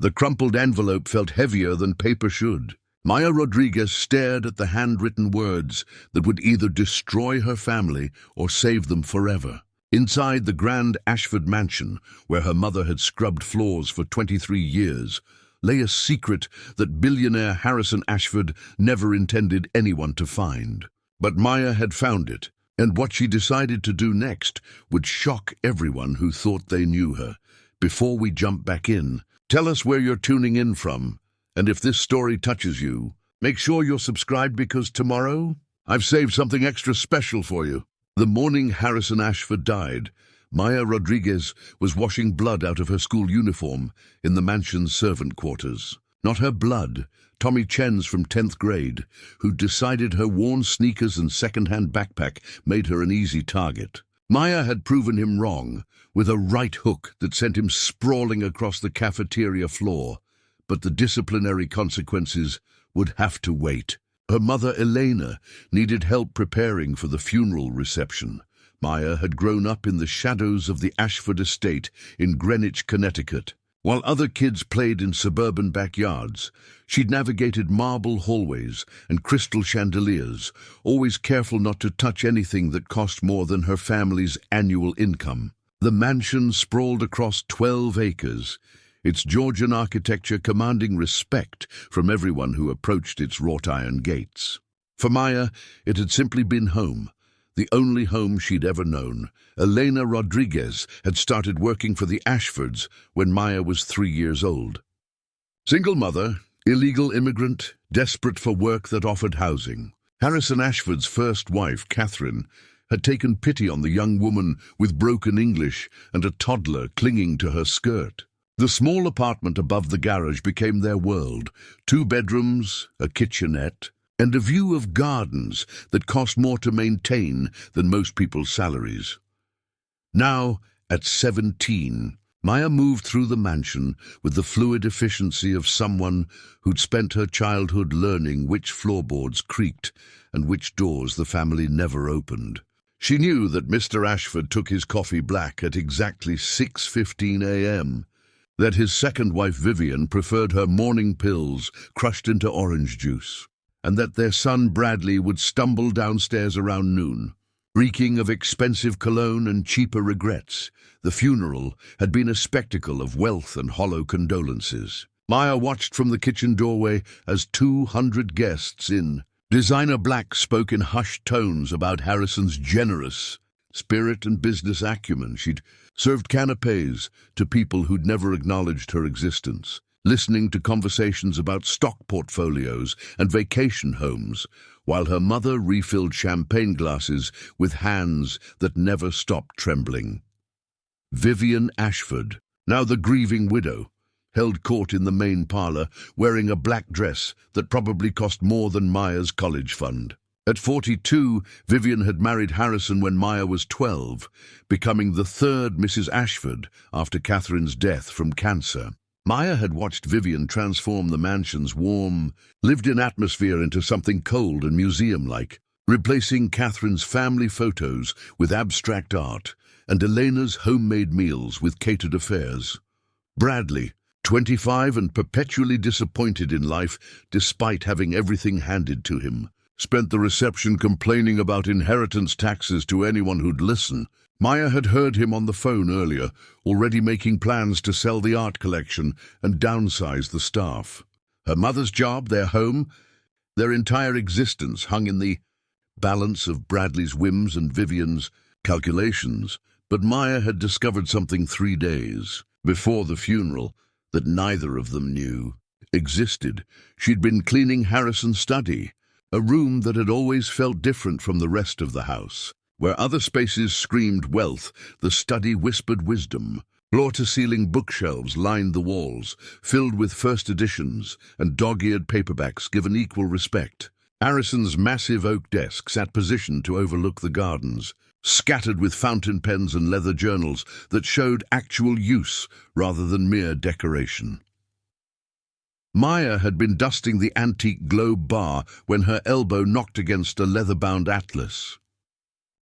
The crumpled envelope felt heavier than paper should. Maya Rodriguez stared at the handwritten words that would either destroy her family or save them forever. Inside the grand Ashford mansion, where her mother had scrubbed floors for 23 years, lay a secret that billionaire Harrison Ashford never intended anyone to find. But Maya had found it, and what she decided to do next would shock everyone who thought they knew her. Before we jump back in, tell us where you're tuning in from, and if this story touches you, make sure you're subscribed because tomorrow, I've saved something extra special for you. The morning Harrison Ashford died, Maya Rodriguez was washing blood out of her school uniform in the mansion's servant quarters. Not her blood, Tommy Chen's from 10th grade, who decided her worn sneakers and second-hand backpack made her an easy target. Maya had proven him wrong, with a right hook that sent him sprawling across the cafeteria floor, but the disciplinary consequences would have to wait. Her mother, Elena, needed help preparing for the funeral reception. Maya had grown up in the shadows of the Ashford estate in Greenwich, Connecticut. While other kids played in suburban backyards, she'd navigated marble hallways and crystal chandeliers, always careful not to touch anything that cost more than her family's annual income. The mansion sprawled across 12 acres, its Georgian architecture commanding respect from everyone who approached its wrought-iron gates. For Maya, it had simply been home, the only home she'd ever known. Elena Rodriguez had started working for the Ashfords when Maya was 3 years old. Single mother, illegal immigrant, desperate for work that offered housing. Harrison Ashford's first wife, Catherine, had taken pity on the young woman with broken English and a toddler clinging to her skirt. The small apartment above the garage became their world. 2 bedrooms, a kitchenette, and a view of gardens that cost more to maintain than most people's salaries. Now, at 17, Maya moved through the mansion with the fluid efficiency of someone who'd spent her childhood learning which floorboards creaked and which doors the family never opened. She knew that Mr. Ashford took his coffee black at exactly 6:15 a.m., that his second wife Vivian preferred her morning pills crushed into orange juice, and that their son Bradley would stumble downstairs around noon, reeking of expensive cologne and cheaper regrets. The funeral had been a spectacle of wealth and hollow condolences. Maya watched from the kitchen doorway as 200 guests in designer black spoke in hushed tones about Harrison's generous spirit and business acumen. She'd served canapes to people who'd never acknowledged her existence, listening to conversations about stock portfolios and vacation homes, while her mother refilled champagne glasses with hands that never stopped trembling. Vivian Ashford, now the grieving widow, held court in the main parlor, wearing a black dress that probably cost more than Maya's college fund. At 42, Vivian had married Harrison when Maya was 12, becoming the 3rd Mrs. Ashford after Catherine's death from cancer. Maya had watched Vivian transform the mansion's warm, lived-in atmosphere into something cold and museum-like, replacing Catherine's family photos with abstract art and Elena's homemade meals with catered affairs. Bradley, 25 and perpetually disappointed in life despite having everything handed to him, spent the reception complaining about inheritance taxes to anyone who'd listen. Maya had heard him on the phone earlier, already making plans to sell the art collection and downsize the staff. Her mother's job, their home, their entire existence hung in the balance of Bradley's whims and Vivian's calculations. But Maya had discovered something 3 days before the funeral that neither of them knew existed. She'd been cleaning Harrison's study, a room that had always felt different from the rest of the house. Where other spaces screamed wealth, the study whispered wisdom. Floor-to-ceiling bookshelves lined the walls, filled with first editions and dog-eared paperbacks given equal respect. Harrison's massive oak desk sat positioned to overlook the gardens, scattered with fountain pens and leather journals that showed actual use rather than mere decoration. Maya had been dusting the antique Globe bar when her elbow knocked against a leather-bound atlas.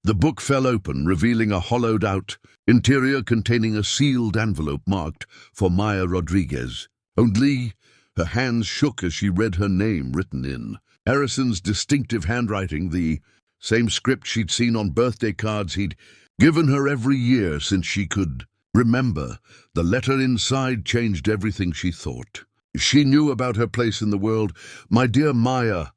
The book fell open, revealing a hollowed-out interior containing a sealed envelope marked for Maya Rodriguez. Only her hands shook as she read her name written in Harrison's distinctive handwriting, the same script she'd seen on birthday cards he'd given her every year since she could remember. The letter inside changed everything she thought. She knew about her place in the world. "My dear Maya,"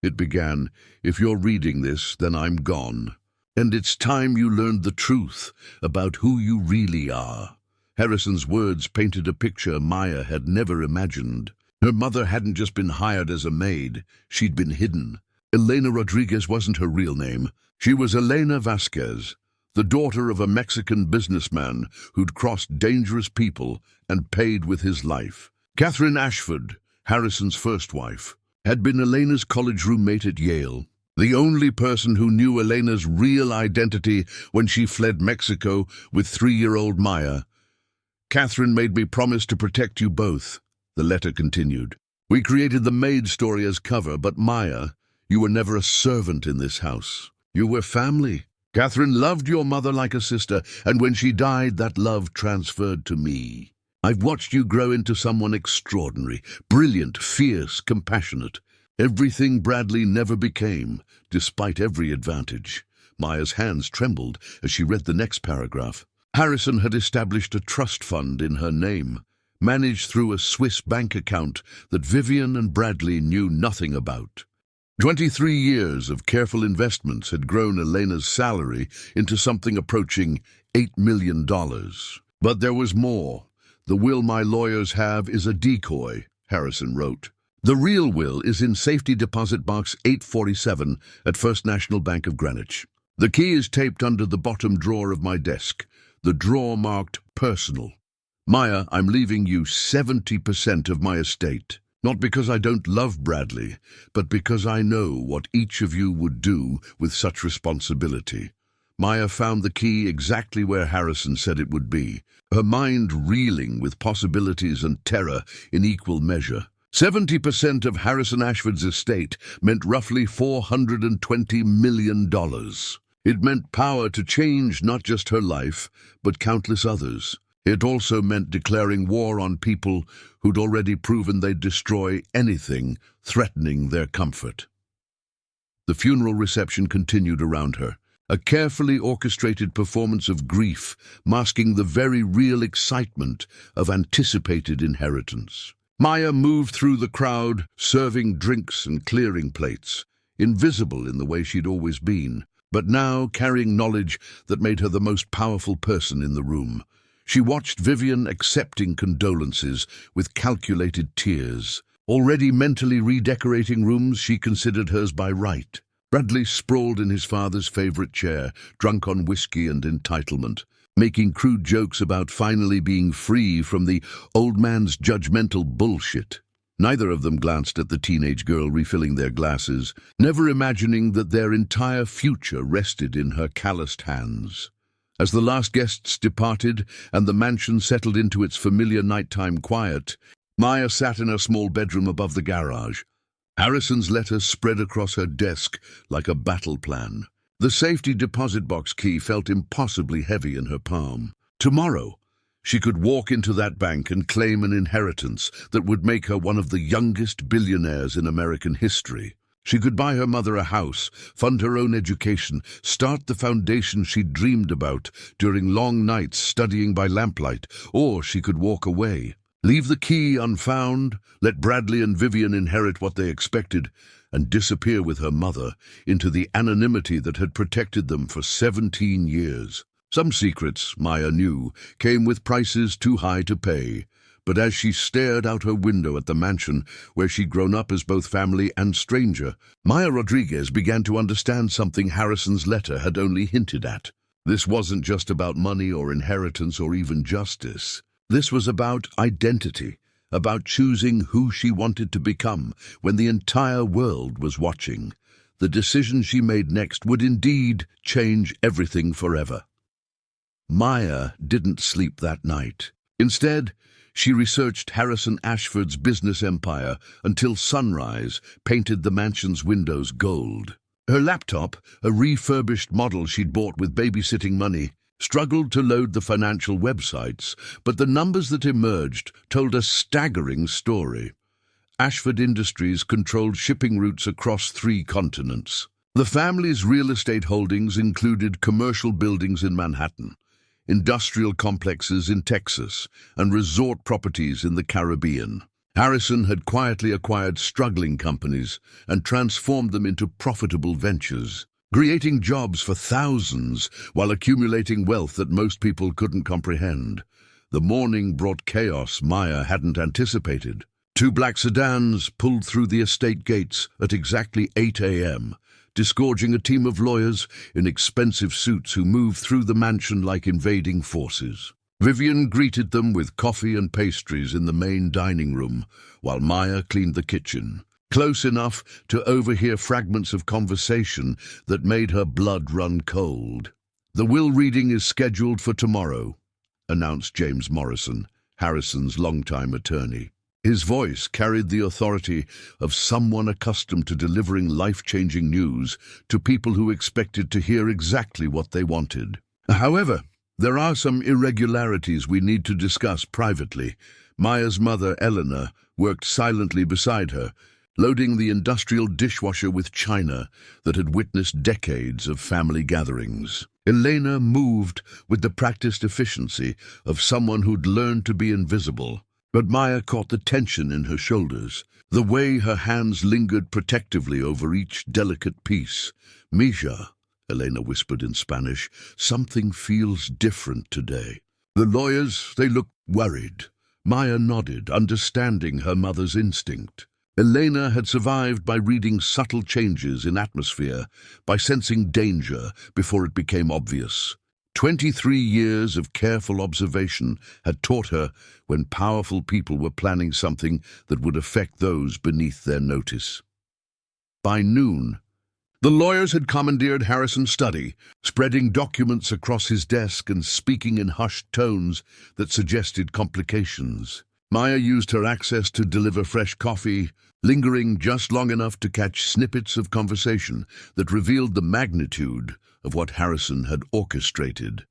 it began, "if you're reading this, then I'm gone. And it's time you learned the truth about who you really are." Harrison's words painted a picture Maya had never imagined. Her mother hadn't just been hired as a maid, she'd been hidden. Elena Rodriguez wasn't her real name. She was Elena Vasquez, the daughter of a Mexican businessman who'd crossed dangerous people and paid with his life. Catherine Ashford, Harrison's first wife, had been Elena's college roommate at Yale, the only person who knew Elena's real identity when she fled Mexico with 3-year-old Maya. "Catherine made me promise to protect you both," the letter continued. "We created the Maid story as cover, but Maya, you were never a servant in this house. You were family. Catherine loved your mother like a sister, and when she died, that love transferred to me. I've watched you grow into someone extraordinary, brilliant, fierce, compassionate. Everything Bradley never became, despite every advantage." Maya's hands trembled as she read the next paragraph. Harrison had established a trust fund in her name, managed through a Swiss bank account that Vivian and Bradley knew nothing about. 23 years of careful investments had grown Elena's salary into something approaching $8 million. But there was more. "The will my lawyers have is a decoy," Harrison wrote. "The real will is in safety deposit box 847 at First National Bank of Greenwich. The key is taped under the bottom drawer of my desk, the drawer marked personal. Maya, I'm leaving you 70% of my estate. Not because I don't love Bradley, but because I know what each of you would do with such responsibility." Maya found the key exactly where Harrison said it would be, her mind reeling with possibilities and terror in equal measure. 70% of Harrison Ashford's estate meant roughly $420 million. It meant power to change not just her life, but countless others. It also meant declaring war on people who'd already proven they'd destroy anything threatening their comfort. The funeral reception continued around her, a carefully orchestrated performance of grief masking the very real excitement of anticipated inheritance. Maya moved through the crowd, serving drinks and clearing plates, invisible in the way she'd always been, but now carrying knowledge that made her the most powerful person in the room. She watched Vivian accepting condolences with calculated tears, already mentally redecorating rooms she considered hers by right. Bradley sprawled in his father's favorite chair, drunk on whiskey and entitlement, making crude jokes about finally being free from the old man's judgmental bullshit. Neither of them glanced at the teenage girl refilling their glasses, never imagining that their entire future rested in her calloused hands. As the last guests departed and the mansion settled into its familiar nighttime quiet, Maya sat in her small bedroom above the garage. Harrison's letters spread across her desk like a battle plan. The safety deposit box key felt impossibly heavy in her palm. Tomorrow, she could walk into that bank and claim an inheritance that would make her one of the youngest billionaires in American history. She could buy her mother a house, fund her own education, start the foundation she'd dreamed about during long nights studying by lamplight, or she could walk away, leave the key unfound, let Bradley and Vivian inherit what they expected, and disappear with her mother into the anonymity that had protected them for 17 years. Some secrets, Maya knew, came with prices too high to pay, but as she stared out her window at the mansion where she'd grown up as both family and stranger, Maya Rodriguez began to understand something Harrison's letter had only hinted at. This wasn't just about money or inheritance or even justice. This was about identity, about choosing who she wanted to become when the entire world was watching. The decision she made next would indeed change everything forever. Maya didn't sleep that night. Instead, she researched Harrison Ashford's business empire until sunrise painted the mansion's windows gold. Her laptop, a refurbished model she'd bought with babysitting money, struggled to load the financial websites, but the numbers that emerged told a staggering story. Ashford Industries controlled shipping routes across 3 continents. The family's real estate holdings included commercial buildings in Manhattan, industrial complexes in Texas, and resort properties in the Caribbean. Harrison had quietly acquired struggling companies and transformed them into profitable ventures, creating jobs for thousands while accumulating wealth that most people couldn't comprehend. The morning brought chaos Maya hadn't anticipated. 2 black sedans pulled through the estate gates at exactly 8 a.m., disgorging a team of lawyers in expensive suits who moved through the mansion like invading forces. Vivian greeted them with coffee and pastries in the main dining room, while Maya cleaned the kitchen, close enough to overhear fragments of conversation that made her blood run cold. "The will reading is scheduled for tomorrow," announced James Morrison, Harrison's longtime attorney. His voice carried the authority of someone accustomed to delivering life-changing news to people who expected to hear exactly what they wanted. "However, there are some irregularities we need to discuss privately." Maya's mother, Eleanor, worked silently beside her, loading the industrial dishwasher with china that had witnessed decades of family gatherings. Elena moved with the practiced efficiency of someone who'd learned to be invisible. But Maya caught the tension in her shoulders, the way her hands lingered protectively over each delicate piece. "Misha," Elena whispered in Spanish, "something feels different today." The lawyers, they looked worried. Maya nodded, understanding her mother's instinct. Elena had survived by reading subtle changes in atmosphere, by sensing danger before it became obvious. 23 years of careful observation had taught her when powerful people were planning something that would affect those beneath their notice. By noon, the lawyers had commandeered Harrison's study, spreading documents across his desk and speaking in hushed tones that suggested complications. Maya used her access to deliver fresh coffee, lingering just long enough to catch snippets of conversation that revealed the magnitude of what Harrison had orchestrated.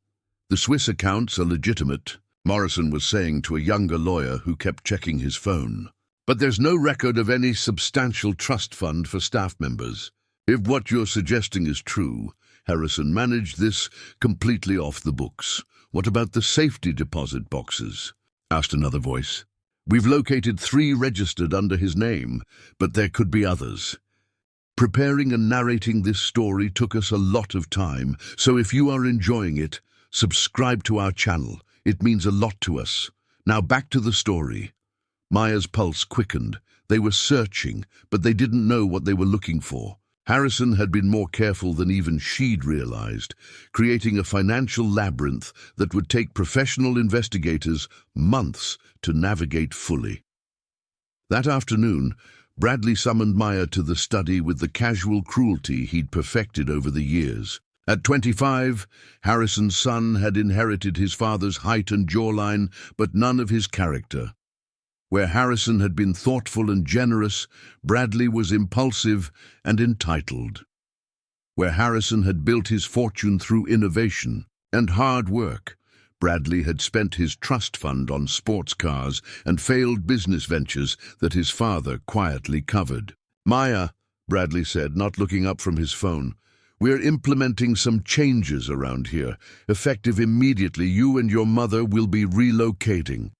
"The Swiss accounts are legitimate," Morrison was saying to a younger lawyer who kept checking his phone. "But there's no record of any substantial trust fund for staff members. If what you're suggesting is true, Harrison managed this completely off the books. What about the safety deposit boxes?" asked another voice. "We've located 3 registered under his name, but there could be others. Preparing and narrating this story took us a lot of time, so if you are enjoying it, subscribe to our channel. It means a lot to us. Now back to the story." Maya's pulse quickened. They were searching, but they didn't know what they were looking for. Harrison had been more careful than even she'd realized, creating a financial labyrinth that would take professional investigators months to navigate fully. That afternoon, Bradley summoned Maya to the study with the casual cruelty he'd perfected over the years. At 25, Harrison's son had inherited his father's height and jawline, but none of his character. Where Harrison had been thoughtful and generous, Bradley was impulsive and entitled. Where Harrison had built his fortune through innovation and hard work, Bradley had spent his trust fund on sports cars and failed business ventures that his father quietly covered. "Maya," Bradley said, not looking up from his phone, "we're implementing some changes around here. Effective immediately, you and your mother will be relocating."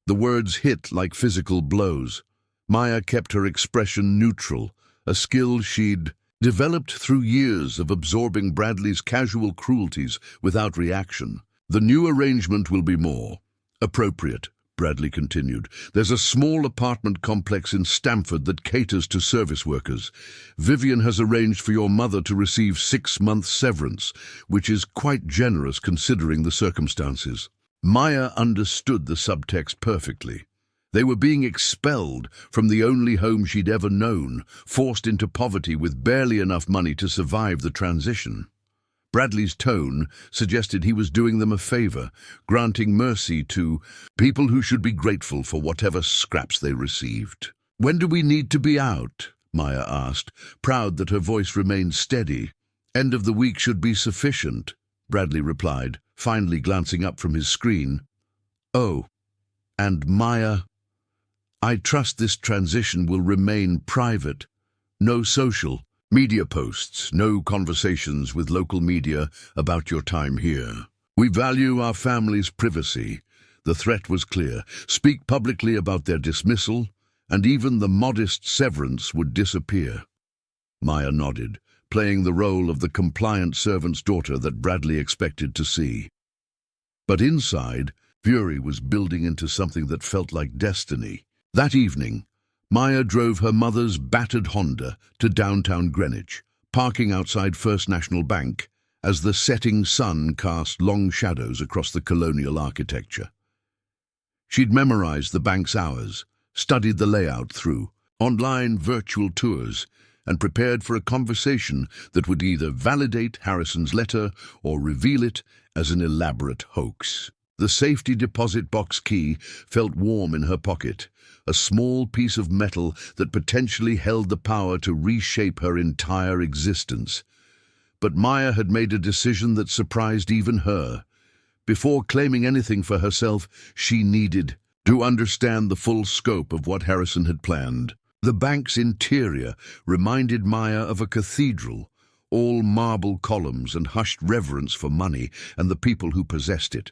The words hit like physical blows. Maya kept her expression neutral, a skill she'd developed through years of absorbing Bradley's casual cruelties without reaction. "The new arrangement will be more appropriate," Bradley continued. "There's a small apartment complex in Stamford that caters to service workers. Vivian has arranged for your mother to receive 6 months severance, which is quite generous considering the circumstances." Maya understood the subtext perfectly. They were being expelled from the only home she'd ever known, forced into poverty with barely enough money to survive the transition. Bradley's tone suggested he was doing them a favor, granting mercy to people who should be grateful for whatever scraps they received. "When do we need to be out?" Maya asked, proud that her voice remained steady. "End of the week should be sufficient," Bradley replied. finally glancing up from his screen. "Oh, and Maya, I trust this transition will remain private. No social media posts, no conversations with local media about your time here. We value our family's privacy." The threat was clear. Speak publicly about their dismissal, and even the modest severance would disappear. Maya nodded, playing the role of the compliant servant's daughter that Bradley expected to see. But inside, fury was building into something that felt like destiny. That evening, Maya drove her mother's battered Honda to downtown Greenwich, parking outside First National Bank as the setting sun cast long shadows across the colonial architecture. She'd memorized the bank's hours, studied the layout through online virtual tours, and prepared for a conversation that would either validate Harrison's letter or reveal it as an elaborate hoax. The safety deposit box key felt warm in her pocket, a small piece of metal that potentially held the power to reshape her entire existence. But Maya had made a decision that surprised even her. Before claiming anything for herself, she needed to understand the full scope of what Harrison had planned. The bank's interior reminded Maya of a cathedral, all marble columns and hushed reverence for money and the people who possessed it.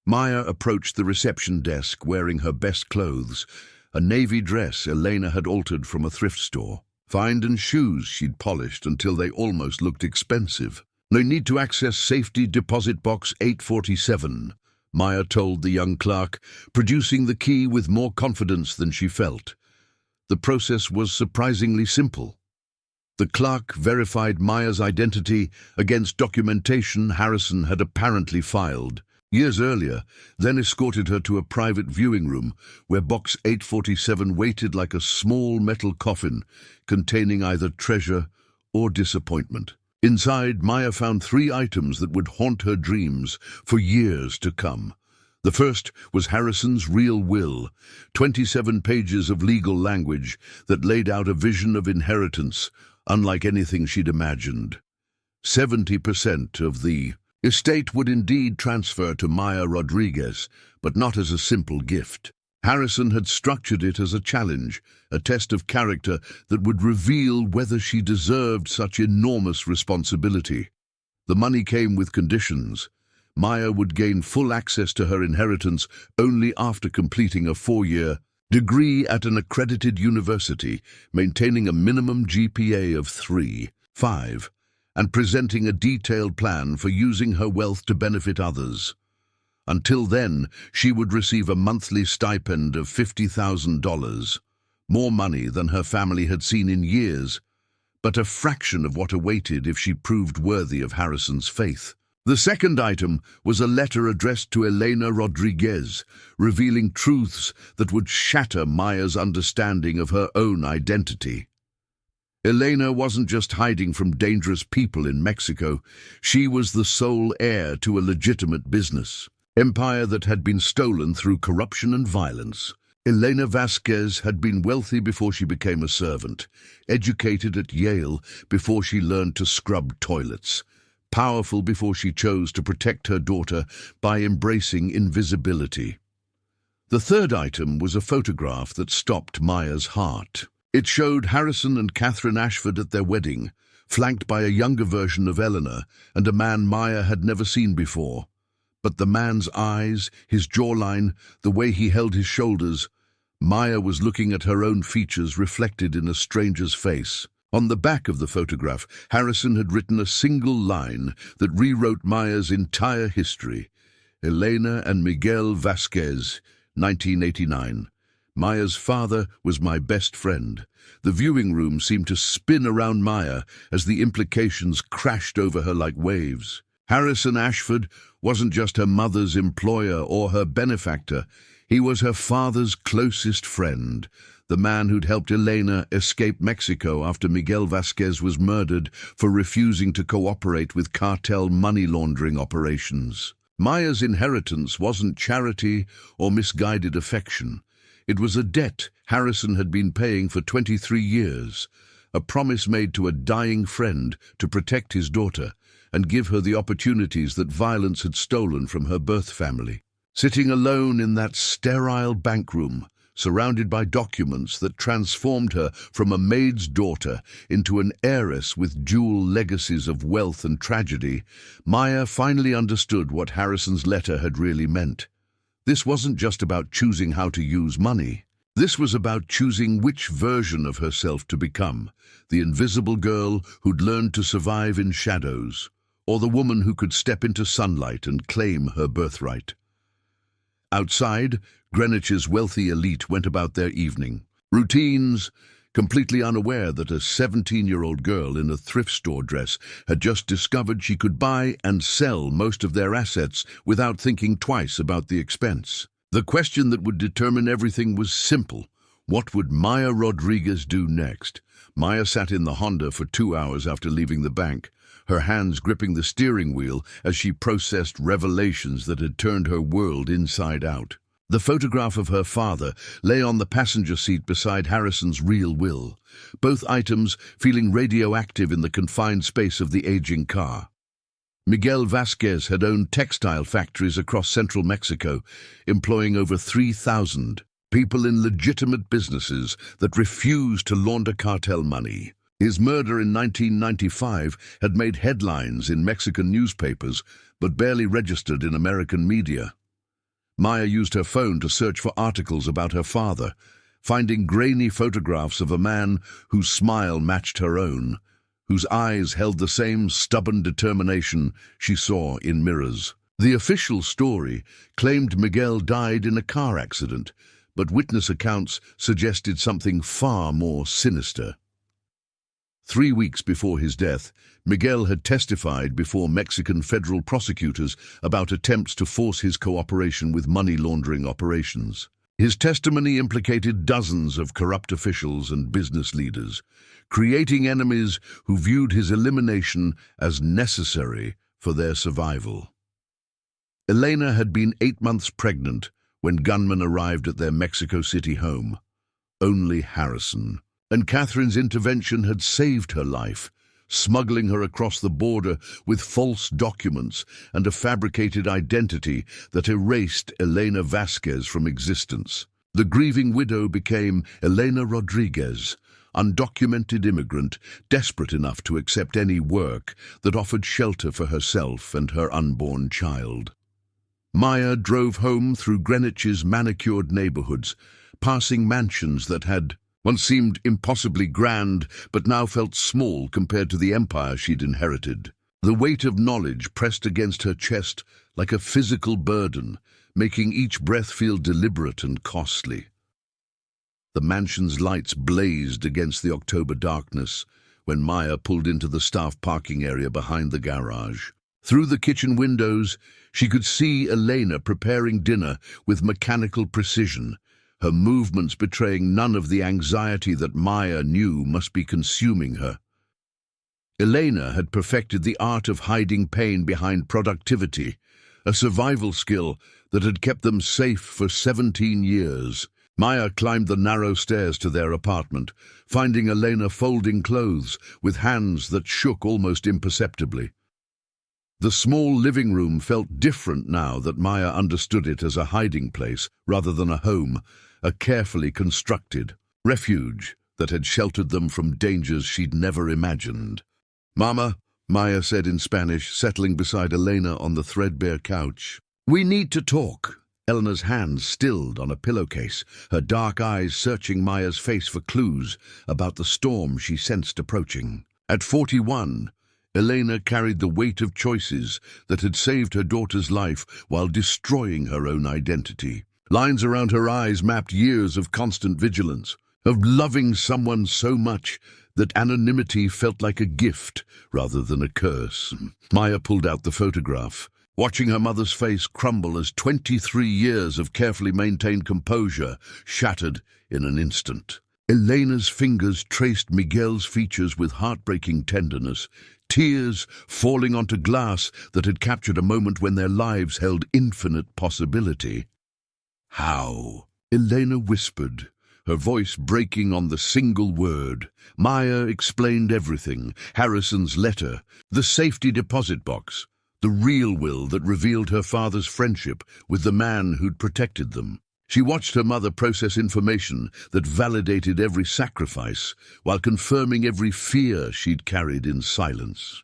Maya approached the reception desk wearing her best clothes, a navy dress Elena had altered from a thrift store, and shoes she'd polished until they almost looked expensive. "They need to access safety deposit box 847, Maya told the young clerk, producing the key with more confidence than she felt. The process was surprisingly simple. The clerk verified Maya's identity against documentation Harrison had apparently filed years earlier, then escorted her to a private viewing room where box 847 waited like a small metal coffin containing either treasure or disappointment. Inside, Maya found 3 items that would haunt her dreams for years to come. The first was Harrison's real will, 27 pages of legal language that laid out a vision of inheritance unlike anything she'd imagined. 70% of the estate would indeed transfer to Maya Rodriguez, but not as a simple gift. Harrison had structured it as a challenge, a test of character that would reveal whether she deserved such enormous responsibility. The money came with conditions. Maya would gain full access to her inheritance only after completing a 4-year degree at an accredited university, maintaining a minimum GPA of 3.5, and presenting a detailed plan for using her wealth to benefit others. Until then, she would receive a monthly stipend of $50,000, more money than her family had seen in years, but a fraction of what awaited if she proved worthy of Harrison's faith. The second item was a letter addressed to Elena Rodriguez, revealing truths that would shatter Maya's understanding of her own identity. Elena wasn't just hiding from dangerous people in Mexico. She was the sole heir to a legitimate business empire that had been stolen through corruption and violence. Elena Vasquez had been wealthy before she became a servant, educated at Yale before she learned to scrub toilets, powerful before she chose to protect her daughter by embracing invisibility. The third item was a photograph that stopped Maya's heart. It showed Harrison and Catherine Ashford at their wedding, flanked by a younger version of Eleanor and a man Maya had never seen before. But the man's eyes, his jawline, the way he held his shoulders, Maya was looking at her own features reflected in a stranger's face. On the back of the photograph, Harrison had written a single line that rewrote Maya's entire history. Elena and Miguel Vasquez, 1989. Maya's father was my best friend. The viewing room seemed to spin around Maya as the implications crashed over her like waves. Harrison Ashford wasn't just her mother's employer or her benefactor. He was her father's closest friend, the man who'd helped Elena escape Mexico after Miguel Vasquez was murdered for refusing to cooperate with cartel money laundering operations. Maya's inheritance wasn't charity or misguided affection. It was a debt Harrison had been paying for 23 years, a promise made to a dying friend to protect his daughter, and give her the opportunities that violence had stolen from her birth family. Sitting alone in that sterile bank room, surrounded by documents that transformed her from a maid's daughter into an heiress with dual legacies of wealth and tragedy, Maya finally understood what Harrison's letter had really meant. This wasn't just about choosing how to use money. This was about choosing which version of herself to become, the invisible girl who'd learned to survive in shadows, or the woman who could step into sunlight and claim her birthright. Outside, Greenwich's wealthy elite went about their evening routines, completely unaware that a 17-year-old girl in a thrift store dress had just discovered she could buy and sell most of their assets without thinking twice about the expense. The question that would determine everything was simple. What would Maya Rodriguez do next? Maya sat in the Honda for 2 hours after leaving the bank, her hands gripping the steering wheel as she processed revelations that had turned her world inside out. The photograph of her father lay on the passenger seat beside Harrison's real will, both items feeling radioactive in the confined space of the aging car. Miguel Vasquez had owned textile factories across central Mexico, employing over 3,000 people in legitimate businesses that refused to launder cartel money. His murder in 1995 had made headlines in Mexican newspapers, but barely registered in American media. Maya used her phone to search for articles about her father, finding grainy photographs of a man whose smile matched her own, whose eyes held the same stubborn determination she saw in mirrors. The official story claimed Miguel died in a car accident, but witness accounts suggested something far more sinister. 3 weeks before his death, Miguel had testified before Mexican federal prosecutors about attempts to force his cooperation with money laundering operations. His testimony implicated dozens of corrupt officials and business leaders, creating enemies who viewed his elimination as necessary for their survival. Elena had been 8 months pregnant when gunmen arrived at their Mexico City home. Only Harrison. And Catherine's intervention had saved her life, smuggling her across the border with false documents and a fabricated identity that erased Elena Vasquez from existence. The grieving widow became Elena Rodriguez, undocumented immigrant, desperate enough to accept any work that offered shelter for herself and her unborn child. Maya drove home through Greenwich's manicured neighborhoods, passing mansions that had once seemed impossibly grand, but now felt small compared to the empire she'd inherited. The weight of knowledge pressed against her chest like a physical burden, making each breath feel deliberate and costly. The mansion's lights blazed against the October darkness when Maya pulled into the staff parking area behind the garage. Through the kitchen windows, she could see Elena preparing dinner with mechanical precision, her movements betraying none of the anxiety that Maya knew must be consuming her. Elena had perfected the art of hiding pain behind productivity, a survival skill that had kept them safe for 17 years. Maya climbed the narrow stairs to their apartment, finding Elena folding clothes with hands that shook almost imperceptibly. The small living room felt different now that Maya understood it as a hiding place rather than a home, a carefully constructed refuge that had sheltered them from dangers she'd never imagined. "Mama," Maya said in Spanish, settling beside Elena on the threadbare couch. "We need to talk." Eleanor's hands stilled on a pillowcase, her dark eyes searching Maya's face for clues about the storm she sensed approaching. At 41, Elena carried the weight of choices that had saved her daughter's life while destroying her own identity. Lines around her eyes mapped years of constant vigilance, of loving someone so much that anonymity felt like a gift rather than a curse. Maya pulled out the photograph, watching her mother's face crumble as 23 years of carefully maintained composure shattered in an instant. Elena's fingers traced Miguel's features with heartbreaking tenderness, tears falling onto glass that had captured a moment when their lives held infinite possibility. "How?" Elena whispered, her voice breaking on the single word. Maya explained everything: Harrison's letter, the safety deposit box, the real will that revealed her father's friendship with the man who'd protected them. She watched her mother process information that validated every sacrifice while confirming every fear she'd carried in silence.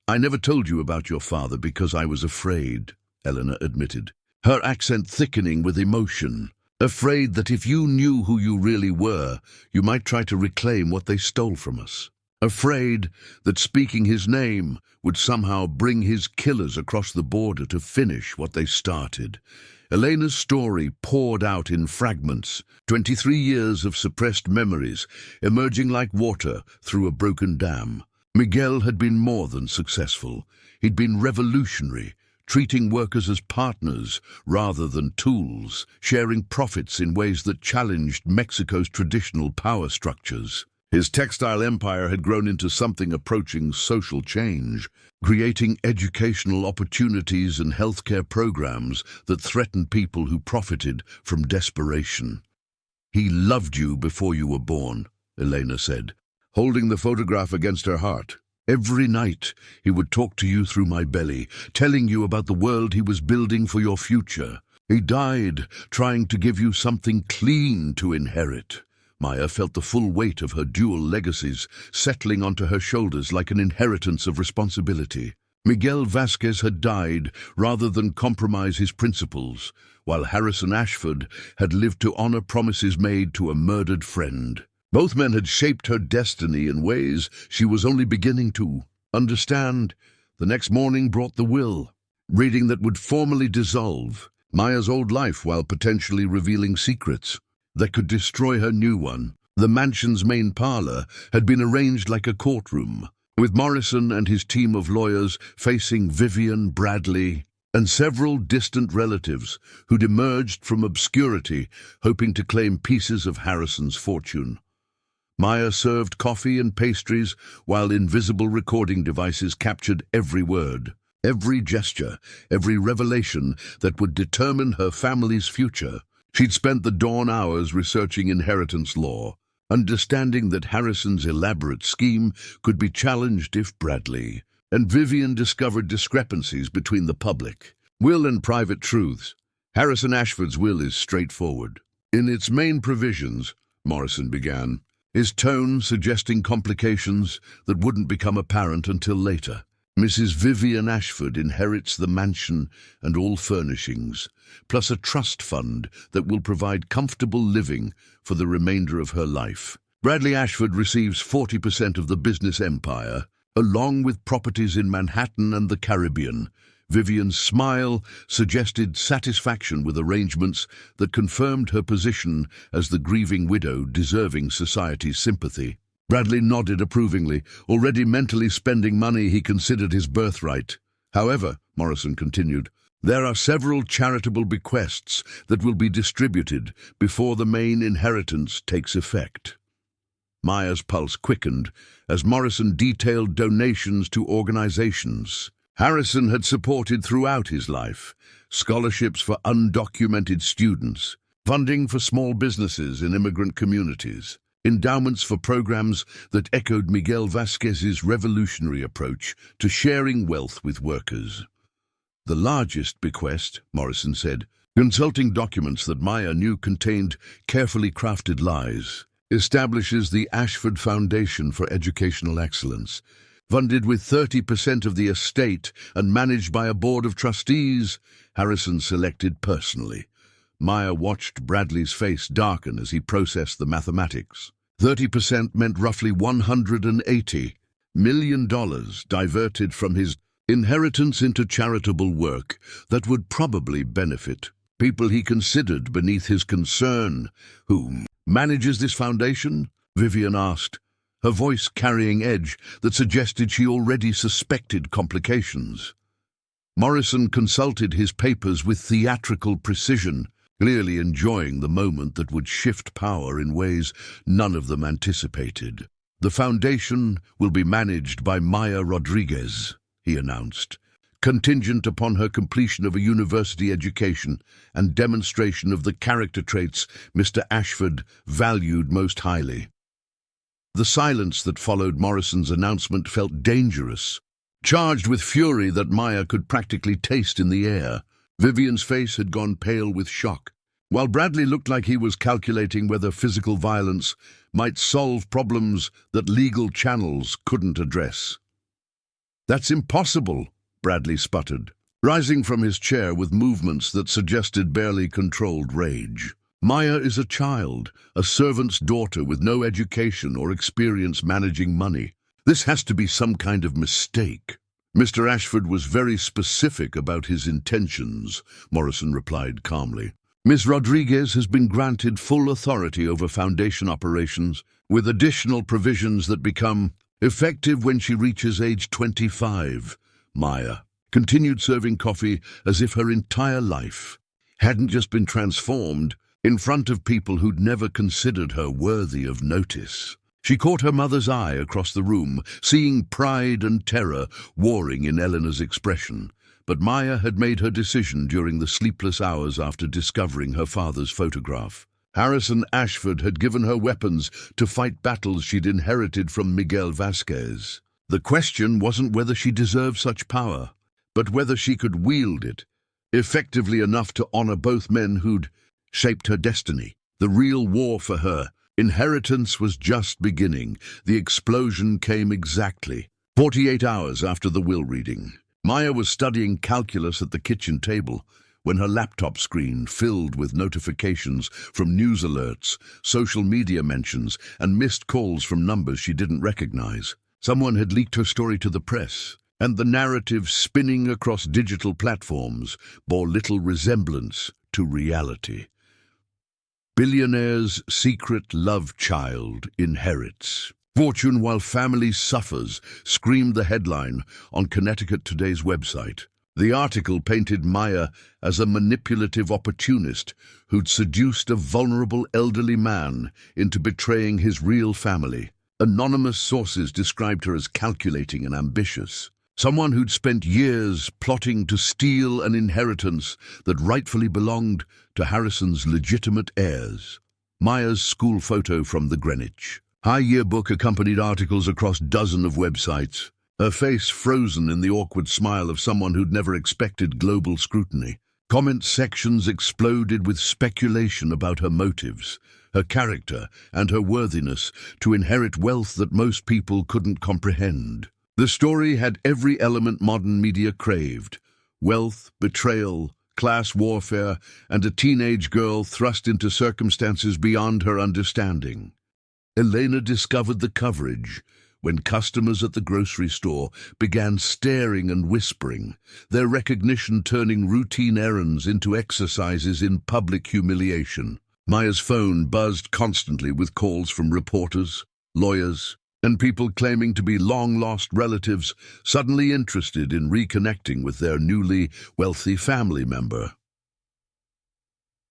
"I never told you about your father because I was afraid," Eleanor admitted, her accent thickening with emotion. "Afraid that if you knew who you really were, you might try to reclaim what they stole from us. Afraid that speaking his name would somehow bring his killers across the border to finish what they started." Elena's story poured out in fragments, 23 years of suppressed memories emerging like water through a broken dam. Miguel had been more than successful. He'd been revolutionary, treating workers as partners rather than tools, sharing profits in ways that challenged Mexico's traditional power structures. His textile empire had grown into something approaching social change, creating educational opportunities and healthcare programs that threatened people who profited from desperation. "He loved you before you were born," Elena said, holding the photograph against her heart. "Every night he would talk to you through my belly, telling you about the world he was building for your future. He died trying to give you something clean to inherit." Maya felt the full weight of her dual legacies settling onto her shoulders like an inheritance of responsibility. Miguel Vasquez had died rather than compromise his principles, while Harrison Ashford had lived to honor promises made to a murdered friend. Both men had shaped her destiny in ways she was only beginning to understand. The next morning brought the will, reading that would formally dissolve Maya's old life while potentially revealing secrets that could destroy her new one. The mansion's main parlor had been arranged like a courtroom, with Morrison and his team of lawyers facing Vivian, Bradley, and several distant relatives who'd emerged from obscurity, hoping to claim pieces of Harrison's fortune. Maya served coffee and pastries while invisible recording devices captured every word, every gesture, every revelation that would determine her family's future. She'd spent the dawn hours researching inheritance law, understanding that Harrison's elaborate scheme could be challenged if Bradley and Vivian discovered discrepancies between the public. Will and private truths. Harrison Ashford's will is straightforward. "In its main provisions," Morrison began, his tone suggesting complications that wouldn't become apparent until later. "Mrs. Vivian Ashford inherits the mansion and all furnishings, plus a trust fund that will provide comfortable living for the remainder of her life. Bradley Ashford receives 40% of the business empire, along with properties in Manhattan and the Caribbean." Vivian's smile suggested satisfaction with arrangements that confirmed her position as the grieving widow deserving society's sympathy. Bradley nodded approvingly, already mentally spending money he considered his birthright. "However," Morrison continued, "there are several charitable bequests that will be distributed before the main inheritance takes effect." Maya's pulse quickened as Morrison detailed donations to organizations Harrison had supported throughout his life: scholarships for undocumented students, funding for small businesses in immigrant communities, endowments for programs that echoed Miguel Vasquez's revolutionary approach to sharing wealth with workers. "The largest bequest," Morrison said, consulting documents that Maya knew contained carefully crafted lies, "establishes the Ashford Foundation for Educational Excellence, funded with 30% of the estate and managed by a board of trustees Harrison selected personally." Maya watched Bradley's face darken as he processed the mathematics. 30% meant roughly $180 million diverted from his inheritance into charitable work that would probably benefit people he considered beneath his concern. "Who manages this foundation?" Vivian asked, her voice carrying edge that suggested she already suspected complications. Morrison consulted his papers with theatrical precision, clearly enjoying the moment that would shift power in ways none of them anticipated. "The foundation will be managed by Maya Rodriguez," he announced, contingent upon her completion of a university education and demonstration of the character traits Mr. Ashford valued most highly. The silence that followed Morrison's announcement felt dangerous, charged with fury that Maya could practically taste in the air. Vivian's face had gone pale with shock, while Bradley looked like he was calculating whether physical violence might solve problems that legal channels couldn't address. "That's impossible," Bradley sputtered, rising from his chair with movements that suggested barely controlled rage. "Maya is a child, a servant's daughter with no education or experience managing money. This has to be some kind of mistake." "Mr. Ashford was very specific about his intentions," Morrison replied calmly. "Ms. Rodriguez has been granted full authority over foundation operations, with additional provisions that become effective when she reaches age 25. Maya continued serving coffee as if her entire life hadn't just been transformed in front of people who'd never considered her worthy of notice. She caught her mother's eye across the room, seeing pride and terror warring in Eleanor's expression. But Maya had made her decision during the sleepless hours after discovering her father's photograph. Harrison Ashford had given her weapons to fight battles she'd inherited from Miguel Vasquez. The question wasn't whether she deserved such power, but whether she could wield it effectively enough to honor both men who'd shaped her destiny. The real war for her, inheritance, was just beginning. The explosion came exactly 48 hours after the will reading. Maya was studying calculus at the kitchen table when her laptop screen filled with notifications from news alerts, social media mentions, and missed calls from numbers she didn't recognize. Someone had leaked her story to the press, and the narrative spinning across digital platforms bore little resemblance to reality. "Billionaire's secret love child inherits fortune while family suffers," screamed the headline on Connecticut Today's website. The article painted Maya as a manipulative opportunist who'd seduced a vulnerable elderly man into betraying his real family. Anonymous sources described her as calculating and ambitious, someone who'd spent years plotting to steal an inheritance that rightfully belonged to Harrison's legitimate heirs. Maya's school photo from the Greenwich High yearbook accompanied articles across dozens of websites, her face frozen in the awkward smile of someone who'd never expected global scrutiny. Comment sections exploded with speculation about her motives, her character, and her worthiness to inherit wealth that most people couldn't comprehend. The story had every element modern media craved: wealth, betrayal, class warfare, and a teenage girl thrust into circumstances beyond her understanding. Elena discovered the coverage when customers at the grocery store began staring and whispering, their recognition turning routine errands into exercises in public humiliation. Maya's phone buzzed constantly with calls from reporters, lawyers, and people claiming to be long-lost relatives suddenly interested in reconnecting with their newly wealthy family member.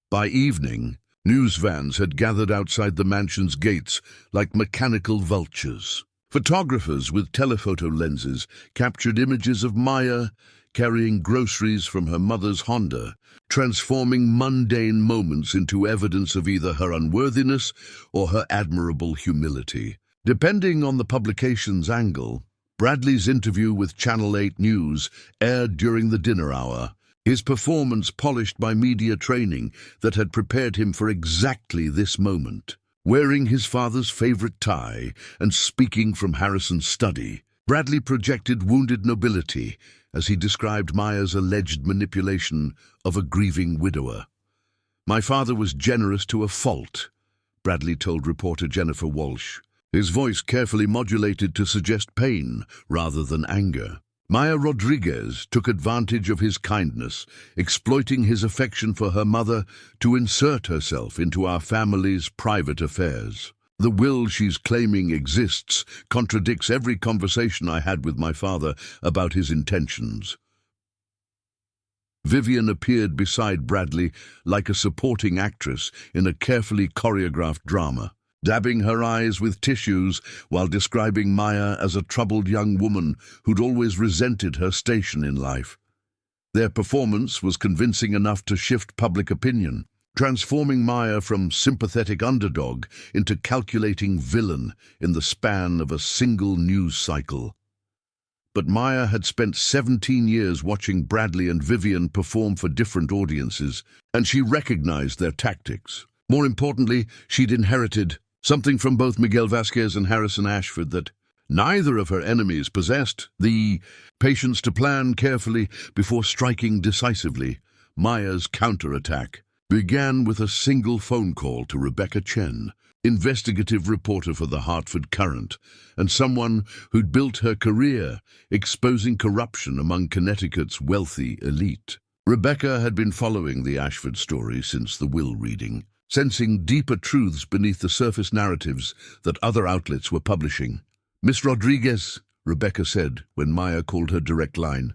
By evening, news vans had gathered outside the mansion's gates like mechanical vultures. Photographers with telephoto lenses captured images of Maya carrying groceries from her mother's Honda, transforming mundane moments into evidence of either her unworthiness or her admirable humility. Depending on the publication's angle, Bradley's interview with Channel 8 News aired during the dinner hour, his performance polished by media training that had prepared him for exactly this moment. Wearing his father's favorite tie and speaking from Harrison's study, Bradley projected wounded nobility as he described Maya's alleged manipulation of a grieving widower. "My father was generous to a fault," Bradley told reporter Jennifer Walsh, his voice carefully modulated to suggest pain rather than anger. Maya Rodriguez took advantage of his kindness, exploiting his affection for her mother to insert herself into our family's private affairs. The will she's claiming exists contradicts every conversation I had with my father about his intentions. Vivian appeared beside Bradley like a supporting actress in a carefully choreographed drama, dabbing her eyes with tissues while describing Maya as a troubled young woman who'd always resented her station in life. Their performance was convincing enough to shift public opinion, transforming Maya from sympathetic underdog into calculating villain in the span of a single news cycle. But Maya had spent 17 years watching Bradley and Vivian perform for different audiences, and she recognized their tactics. More importantly, she'd inherited something from both Miguel Vasquez and Harrison Ashford that neither of her enemies possessed: the patience to plan carefully before striking decisively. Maya's counterattack began with a single phone call to Rebecca Chen, investigative reporter for the Hartford Courant, and someone who'd built her career exposing corruption among Connecticut's wealthy elite. Rebecca had been following the Ashford story since the will reading, sensing deeper truths beneath the surface narratives that other outlets were publishing. "Miss Rodriguez," Rebecca said when Maya called her direct line,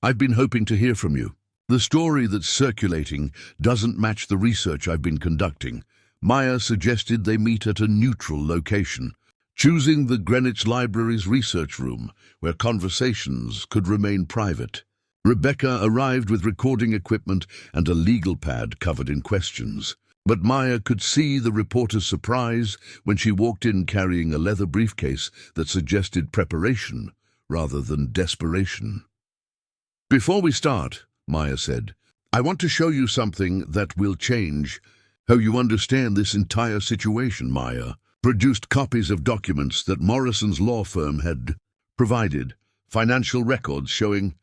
"I've been hoping to hear from you. The story that's circulating doesn't match the research I've been conducting." Maya suggested they meet at a neutral location, choosing the Greenwich Library's research room, where conversations could remain private. Rebecca arrived with recording equipment and a legal pad covered in questions. But Maya could see the reporter's surprise when she walked in carrying a leather briefcase that suggested preparation rather than desperation. "Before we start," Maya said, "I want to show you something that will change how you understand this entire situation." Maya produced copies of documents that Morrison's law firm had provided, financial records showing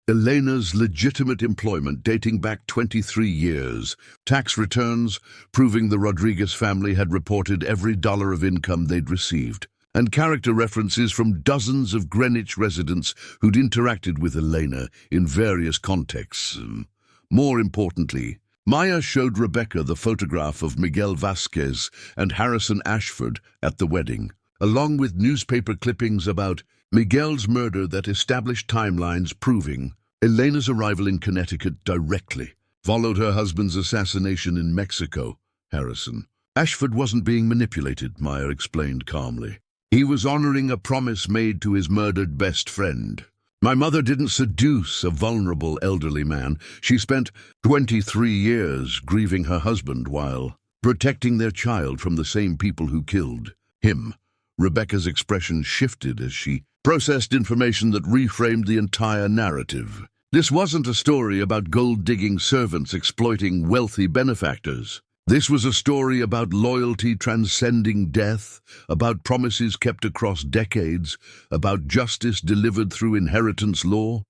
Elena's legitimate employment dating back 23 years, tax returns proving the Rodriguez family had reported every dollar of income they'd received, and character references from dozens of Greenwich residents who'd interacted with Elena in various contexts. More importantly, Maya showed Rebecca the photograph of Miguel Vasquez and Harrison Ashford at the wedding, along with newspaper clippings about Miguel's murder that established timelines proving Elena's arrival in Connecticut directly followed her husband's assassination in Mexico. Harrison Ashford wasn't being manipulated, Maya explained calmly. He was honoring a promise made to his murdered best friend. "My mother didn't seduce a vulnerable elderly man. She spent 23 years grieving her husband while protecting their child from the same people who killed him." Rebecca's expression shifted as she processed information that reframed the entire narrative. This wasn't a story about gold-digging servants exploiting wealthy benefactors. This was a story about loyalty transcending death, about promises kept across decades, about justice delivered through inheritance law.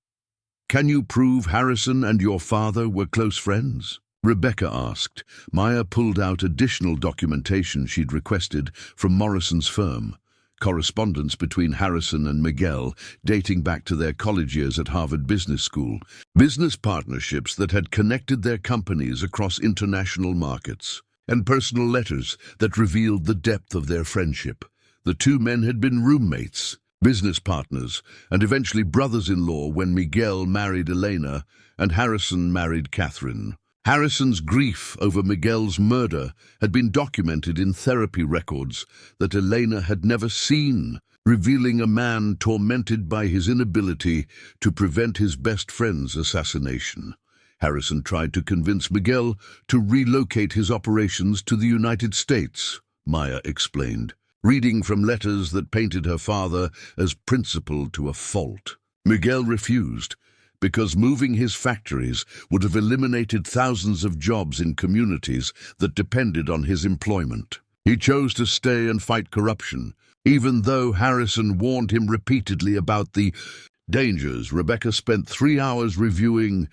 "Can you prove Harrison and your father were close friends?" Rebecca asked. Maya pulled out additional documentation she'd requested from Morrison's firm, correspondence between Harrison and Miguel dating back to their college years at Harvard Business School, business partnerships that had connected their companies across international markets, and personal letters that revealed the depth of their friendship. The two men had been roommates, business partners, and eventually brothers-in-law when Miguel married Elena and Harrison married Catherine. Harrison's grief over Miguel's murder had been documented in therapy records that Elena had never seen, revealing a man tormented by his inability to prevent his best friend's assassination. Harrison tried to convince Miguel to relocate his operations to the United States, Maya explained, reading from letters that painted her father as principled to a fault. Miguel refused, because moving his factories would have eliminated thousands of jobs in communities that depended on his employment. He chose to stay and fight corruption, even though Harrison warned him repeatedly about the dangers. Rebecca spent 3 hours reviewing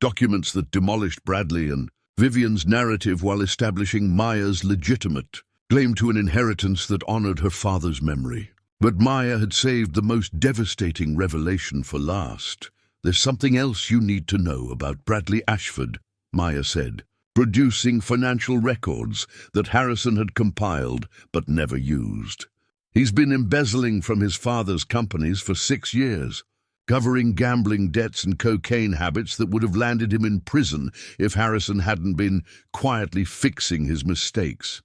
documents that demolished Bradley and Vivian's narrative while establishing Maya's legitimate claim to an inheritance that honored her father's memory. But Maya had saved the most devastating revelation for last. "There's something else you need to know about Bradley Ashford," Maya said, producing financial records that Harrison had compiled but never used. "He's been embezzling from his father's companies for 6 years, covering gambling debts and cocaine habits that would have landed him in prison if Harrison hadn't been quietly fixing his mistakes.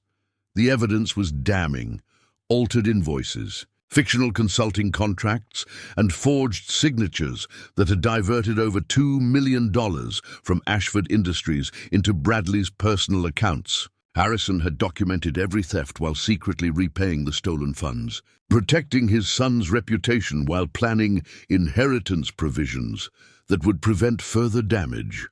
The evidence was damning: altered invoices, fictional consulting contracts, and forged signatures that had diverted over $2 million from Ashford Industries into Bradley's personal accounts. Harrison had documented every theft while secretly repaying the stolen funds, protecting his son's reputation while planning inheritance provisions that would prevent further damage.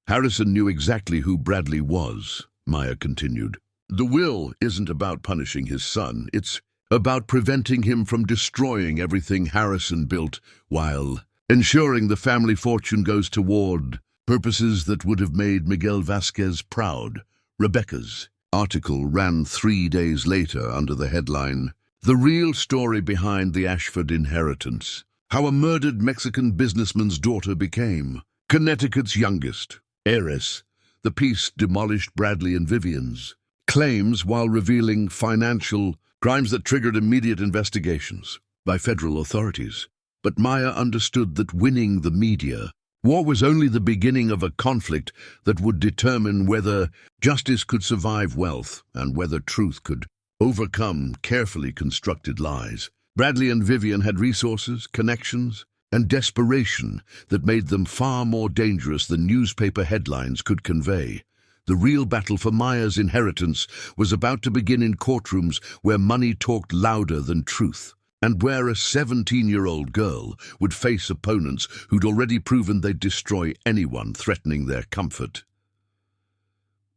Harrison knew exactly who Bradley was, Maya continued. The will isn't about punishing his son, it's about preventing him from destroying everything Harrison built while ensuring the family fortune goes toward purposes that would have made Miguel Vasquez proud. Rebecca's article ran 3 days later under the headline, "The Real Story Behind the Ashford Inheritance: How a Murdered Mexican Businessman's Daughter Became Connecticut's Youngest Heiress." The piece demolished Bradley and Vivian's claims while revealing financial crimes that triggered immediate investigations by federal authorities. But Maya understood that winning the media war was only the beginning of a conflict that would determine whether justice could survive wealth and whether truth could overcome carefully constructed lies. Bradley and Vivian had resources, connections, and desperation that made them far more dangerous than newspaper headlines could convey. The real battle for Maya's inheritance was about to begin in courtrooms where money talked louder than truth, and where a 17-year-old girl would face opponents who'd already proven they'd destroy anyone threatening their comfort.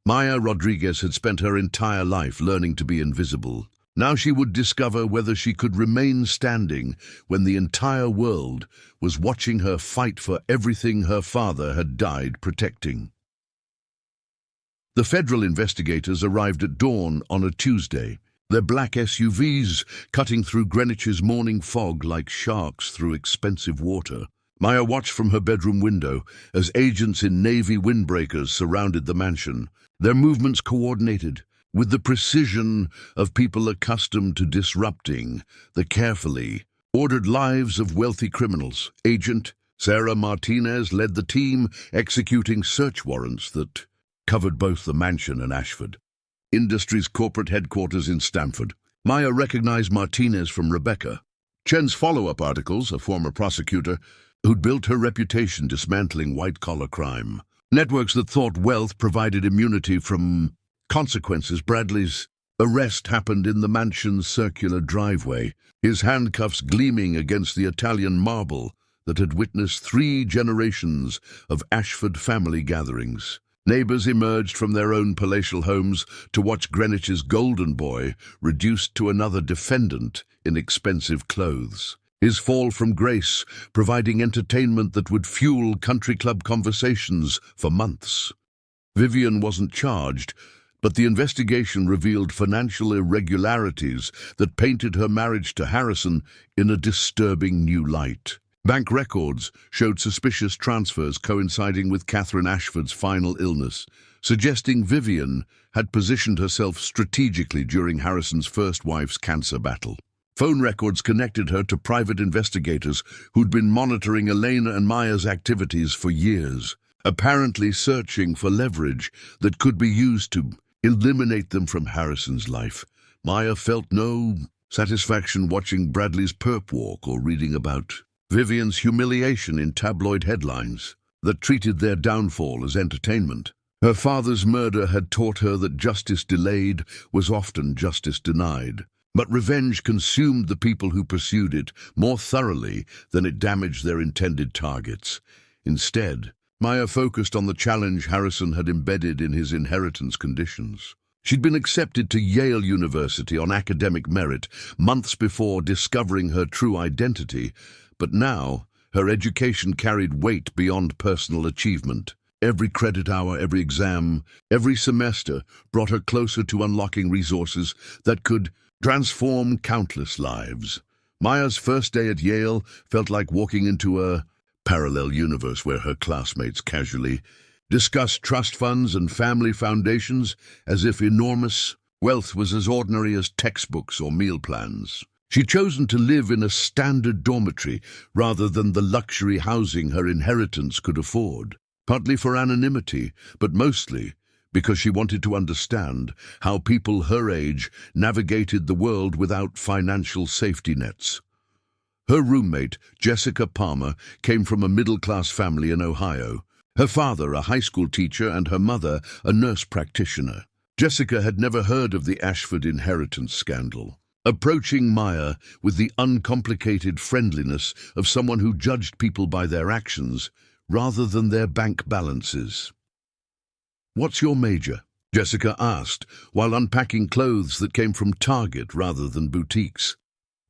Maya Rodriguez had spent her entire life learning to be invisible. Now she would discover whether she could remain standing when the entire world was watching her fight for everything her father had died protecting. The federal investigators arrived at dawn on a Tuesday, their black SUVs cutting through Greenwich's morning fog like sharks through expensive water. Maya watched from her bedroom window as agents in Navy windbreakers surrounded the mansion, their movements coordinated with the precision of people accustomed to disrupting the carefully ordered lives of wealthy criminals. Agent Sarah Martinez led the team, executing search warrants that covered both the mansion and Ashford Industries' corporate headquarters in Stamford. Maya recognized Martinez from Rebecca Chen's follow-up articles, a former prosecutor who'd built her reputation dismantling white-collar crime. Networks that thought wealth provided immunity from consequences. Bradley's arrest happened in the mansion's circular driveway, his handcuffs gleaming against the Italian marble that had witnessed 3 generations of Ashford family gatherings. Neighbors emerged from their own palatial homes to watch Greenwich's golden boy reduced to another defendant in expensive clothes. His fall from grace providing entertainment that would fuel country club conversations for months. Vivian wasn't charged, but the investigation revealed financial irregularities that painted her marriage to Harrison in a disturbing new light. Bank records showed suspicious transfers coinciding with Catherine Ashford's final illness, suggesting Vivian had positioned herself strategically during Harrison's first wife's cancer battle. Phone records connected her to private investigators who'd been monitoring Elena and Maya's activities for years, apparently searching for leverage that could be used to eliminate them from Harrison's life. Maya felt no satisfaction watching Bradley's perp walk or reading about Vivian's humiliation in tabloid headlines that treated their downfall as entertainment. Her father's murder had taught her that justice delayed was often justice denied, but revenge consumed the people who pursued it more thoroughly than it damaged their intended targets. Instead, Maya focused on the challenge Harrison had embedded in his inheritance conditions. She'd been accepted to Yale University on academic merit months before discovering her true identity, but now her education carried weight beyond personal achievement. Every credit hour, every exam, every semester brought her closer to unlocking resources that could transform countless lives. Maya's first day at Yale felt like walking into a parallel universe where her classmates casually discussed trust funds and family foundations as if enormous wealth was as ordinary as textbooks or meal plans. She'd chosen to live in a standard dormitory rather than the luxury housing her inheritance could afford, partly for anonymity, but mostly because she wanted to understand how people her age navigated the world without financial safety nets. Her roommate, Jessica Palmer, came from a middle-class family in Ohio. Her father, a high school teacher, and her mother, a nurse practitioner. Jessica had never heard of the Ashford inheritance scandal. Approaching Maya with the uncomplicated friendliness of someone who judged people by their actions rather than their bank balances. "What's your major?" Jessica asked, while unpacking clothes that came from Target rather than boutiques.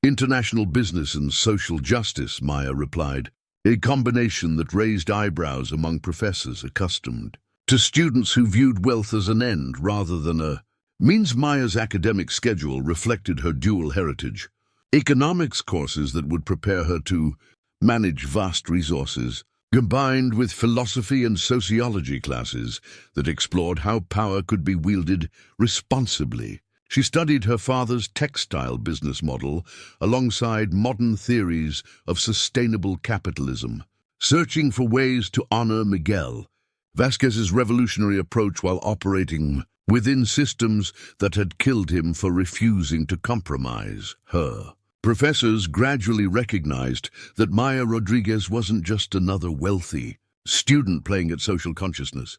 "International business and social justice," Maya replied, a combination that raised eyebrows among professors accustomed to students who viewed wealth as an end rather than a means. Maya's academic schedule reflected her dual heritage. Economics courses that would prepare her to manage vast resources, combined with philosophy and sociology classes that explored how power could be wielded responsibly. She studied her father's textile business model alongside modern theories of sustainable capitalism, searching for ways to honor Miguel Vasquez's revolutionary approach while operating within systems that had killed him for refusing to compromise her. Professors gradually recognized that Maya Rodriguez wasn't just another wealthy student playing at social consciousness.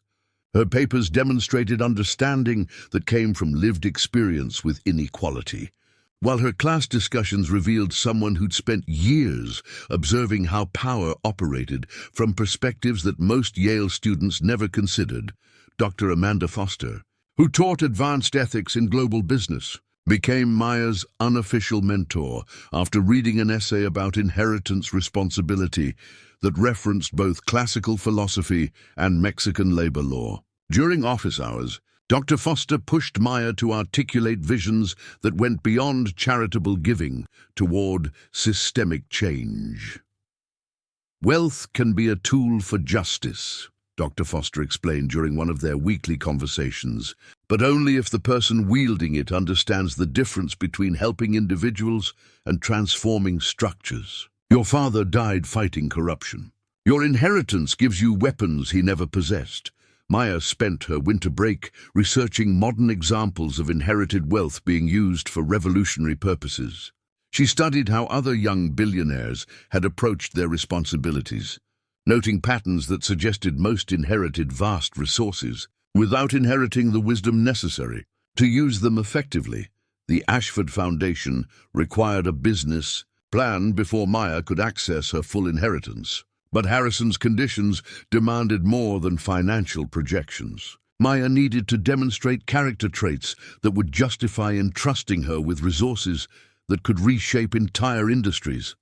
Her papers demonstrated understanding that came from lived experience with inequality, while her class discussions revealed someone who'd spent years observing how power operated from perspectives that most Yale students never considered. Dr. Amanda Foster, who taught advanced ethics in global business, became Maya's unofficial mentor after reading an essay about inheritance responsibility that referenced both classical philosophy and Mexican labor law. During office hours, Dr. Foster pushed Maya to articulate visions that went beyond charitable giving toward systemic change. "Wealth can be a tool for justice," Dr. Foster explained during one of their weekly conversations, "but only if the person wielding it understands the difference between helping individuals and transforming structures. Your father died fighting corruption. Your inheritance gives you weapons he never possessed." Maya spent her winter break researching modern examples of inherited wealth being used for revolutionary purposes. She studied how other young billionaires had approached their responsibilities, noting patterns that suggested most inherited vast resources without inheriting the wisdom necessary to use them effectively. The Ashford Foundation required a business plan before Maya could access her full inheritance. But Harrison's conditions demanded more than financial projections. Maya needed to demonstrate character traits that would justify entrusting her with resources that could reshape entire industries.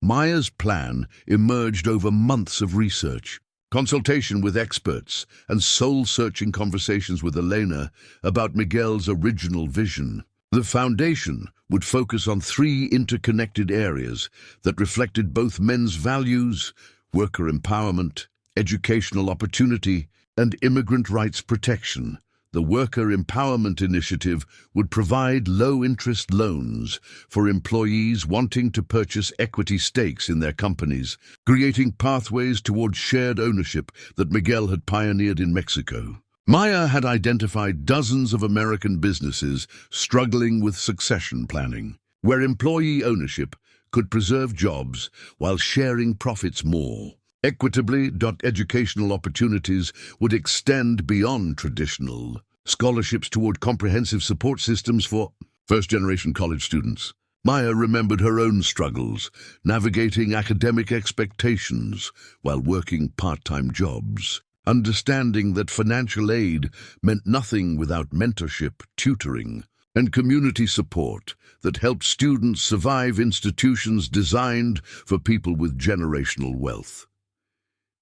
Maya's plan emerged over months of research, consultation with experts, and soul-searching conversations with Elena about Miguel's original vision. The foundation would focus on three interconnected areas that reflected both men's values: worker empowerment, educational opportunity, and immigrant rights protection. The Worker Empowerment Initiative would provide low-interest loans for employees wanting to purchase equity stakes in their companies, creating pathways towards shared ownership that Miguel had pioneered in Mexico. Maya had identified dozens of American businesses struggling with succession planning, where employee ownership could preserve jobs while sharing profits more equitably. Educational opportunities would extend beyond traditional scholarships toward comprehensive support systems for first-generation college students. Maya remembered her own struggles, navigating academic expectations while working part-time jobs, understanding that financial aid meant nothing without mentorship, tutoring, and community support that helped students survive institutions designed for people with generational wealth.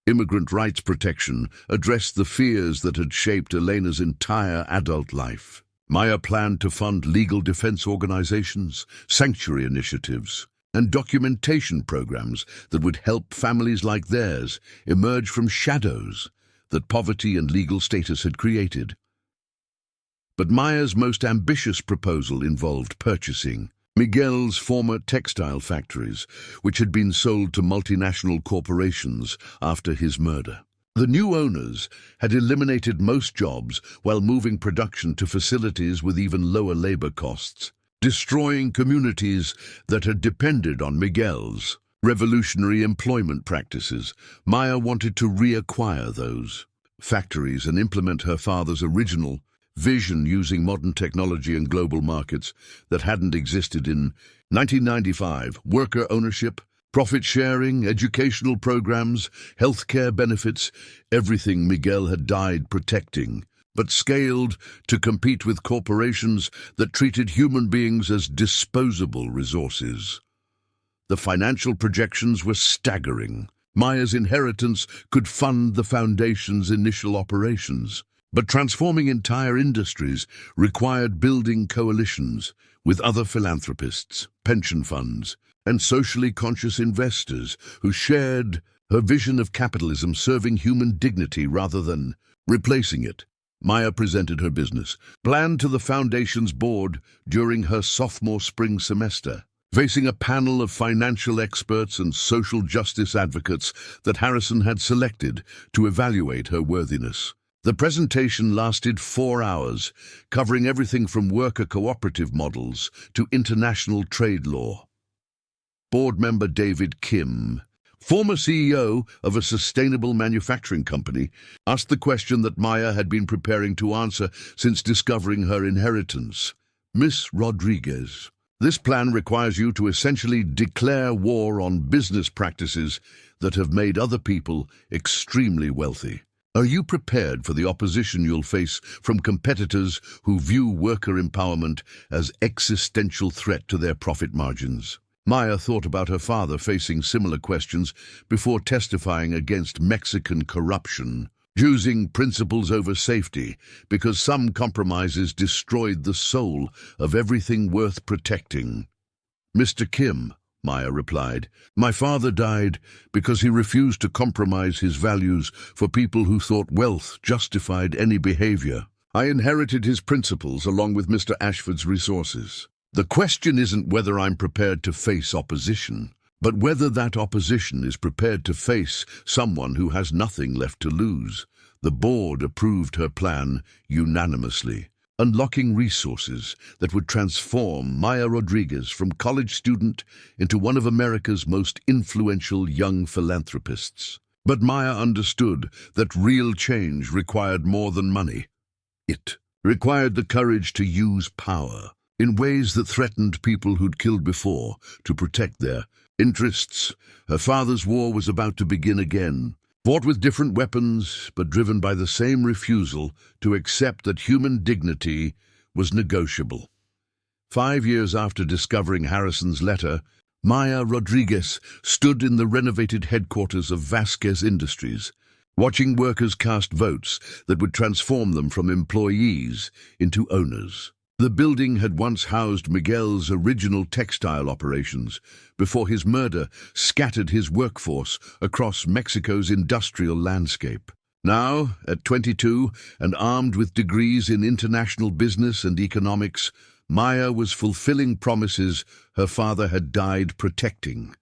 Immigrant rights protection addressed the fears that had shaped Elena's entire adult life. Maya planned to fund legal defense organizations, sanctuary initiatives, and documentation programs that would help families like theirs emerge from shadows that poverty and legal status had created. But Maya's most ambitious proposal involved purchasing Miguel's former textile factories, which had been sold to multinational corporations after his murder. The new owners had eliminated most jobs while moving production to facilities with even lower labor costs, destroying communities that had depended on Miguel's revolutionary employment practices. Maya wanted to reacquire those factories and implement her father's original vision using modern technology and global markets that hadn't existed in 1995. Worker ownership, profit sharing, educational programs, healthcare benefits, everything Miguel had died protecting, but scaled to compete with corporations that treated human beings as disposable resources. The financial projections were staggering. Maya's inheritance could fund the foundation's initial operations, but transforming entire industries required building coalitions with other philanthropists, pension funds, and socially conscious investors who shared her vision of capitalism serving human dignity rather than replacing it. Maya presented her business plan to the foundation's board during her sophomore spring semester, facing a panel of financial experts and social justice advocates that Harrison had selected to evaluate her worthiness. The presentation lasted 4 hours, covering everything from worker cooperative models to international trade law. Board member David Kim, former CEO of a sustainable manufacturing company, asked the question that Maya had been preparing to answer since discovering her inheritance. Miss Rodriguez, this plan requires you to essentially declare war on business practices that have made other people extremely wealthy. Are you prepared for the opposition you'll face from competitors who view worker empowerment as existential threat to their profit margins? Maya thought about her father facing similar questions before testifying against Mexican corruption, choosing principles over safety because some compromises destroyed the soul of everything worth protecting. Mr. Kim, Maya replied, my father died because he refused to compromise his values for people who thought wealth justified any behavior. I inherited his principles along with Mr. Ashford's resources. The question isn't whether I'm prepared to face opposition, but whether that opposition is prepared to face someone who has nothing left to lose. The board approved her plan unanimously, unlocking resources that would transform Maya Rodriguez from college student into one of America's most influential young philanthropists. But Maya understood that real change required more than money. It required the courage to use power in ways that threatened people who'd killed before to protect their interests. Her father's war was about to begin again, fought with different weapons, but driven by the same refusal to accept that human dignity was negotiable. 5 years after discovering Harrison's letter, Maya Rodriguez stood in the renovated headquarters of Vasquez Industries, watching workers cast votes that would transform them from employees into owners. The building had once housed Miguel's original textile operations before his murder scattered his workforce across Mexico's industrial landscape. Now, at 22 and armed with degrees in international business and economics, Maya was fulfilling promises her father had died protecting.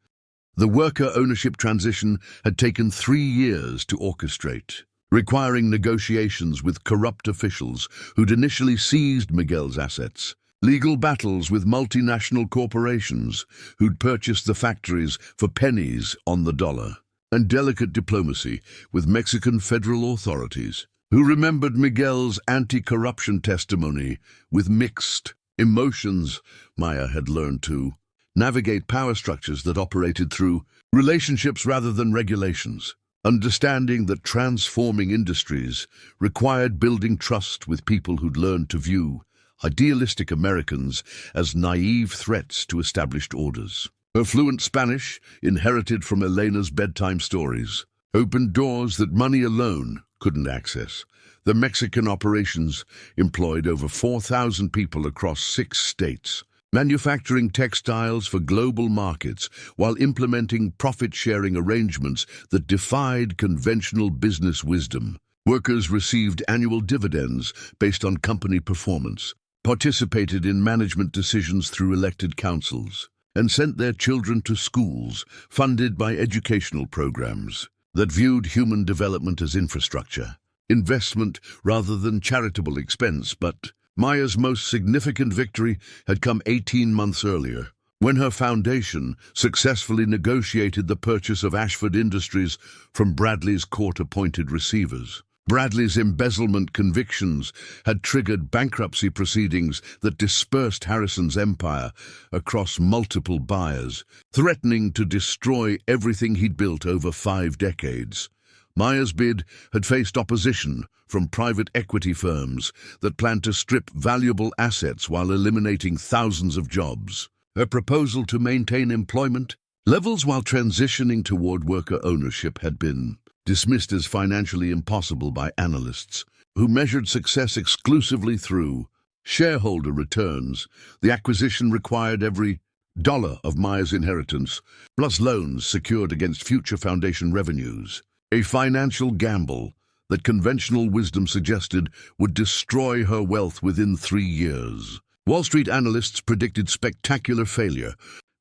The worker ownership transition had taken 3 years to orchestrate, requiring negotiations with corrupt officials who'd initially seized Miguel's assets, legal battles with multinational corporations who'd purchased the factories for pennies on the dollar, and delicate diplomacy with Mexican federal authorities, who remembered Miguel's anti-corruption testimony with mixed emotions. Maya had learned to navigate power structures that operated through relationships rather than regulations, understanding that transforming industries required building trust with people who'd learned to view idealistic Americans as naive threats to established orders. Her fluent Spanish, inherited from Elena's bedtime stories, opened doors that money alone couldn't access. The Mexican operations employed over 4,000 people across 6 states, manufacturing textiles for global markets while implementing profit-sharing arrangements that defied conventional business wisdom. Workers received annual dividends based on company performance, participated in management decisions through elected councils, and sent their children to schools funded by educational programs. that viewed human development as infrastructure, investment rather than charitable expense. But Maya's most significant victory had come 18 months earlier, when her foundation successfully negotiated the purchase of Ashford Industries from Bradley's court-appointed receivers. Bradley's embezzlement convictions had triggered bankruptcy proceedings that dispersed Harrison's empire across multiple buyers, threatening to destroy everything he'd built over 5 decades. Maya's bid had faced opposition from private equity firms that planned to strip valuable assets while eliminating thousands of jobs. Her proposal to maintain employment levels while transitioning toward worker ownership had been dismissed as financially impossible by analysts who measured success exclusively through shareholder returns. The acquisition required every dollar of Maya's inheritance, plus loans secured against future foundation revenues, a financial gamble that conventional wisdom suggested would destroy her wealth within 3 years. Wall Street analysts predicted spectacular failure,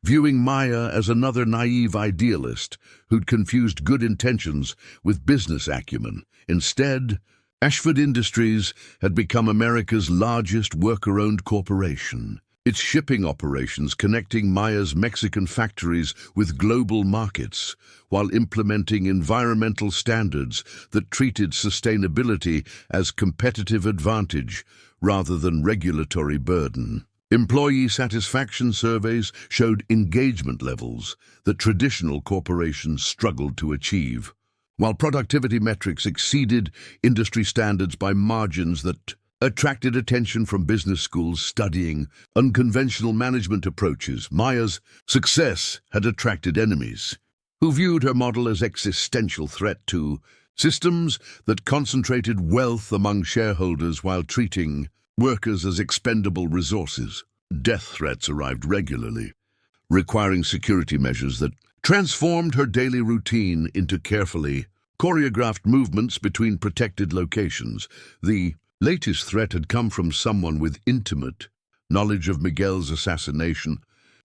viewing Maya as another naive idealist who'd confused good intentions with business acumen. Instead, Ashford Industries had become America's largest worker-owned corporation, its shipping operations connecting Maya's Mexican factories with global markets, while implementing environmental standards that treated sustainability as competitive advantage rather than regulatory burden. Employee satisfaction surveys showed engagement levels that traditional corporations struggled to achieve, while productivity metrics exceeded industry standards by margins that attracted attention from business schools studying unconventional management approaches. Maya's success had attracted enemies who viewed her model as existential threat to systems that concentrated wealth among shareholders while treating workers as expendable resources. Death threats arrived regularly, requiring security measures that transformed her daily routine into carefully choreographed movements between protected locations. The latest threat had come from someone with intimate knowledge of Miguel's assassination,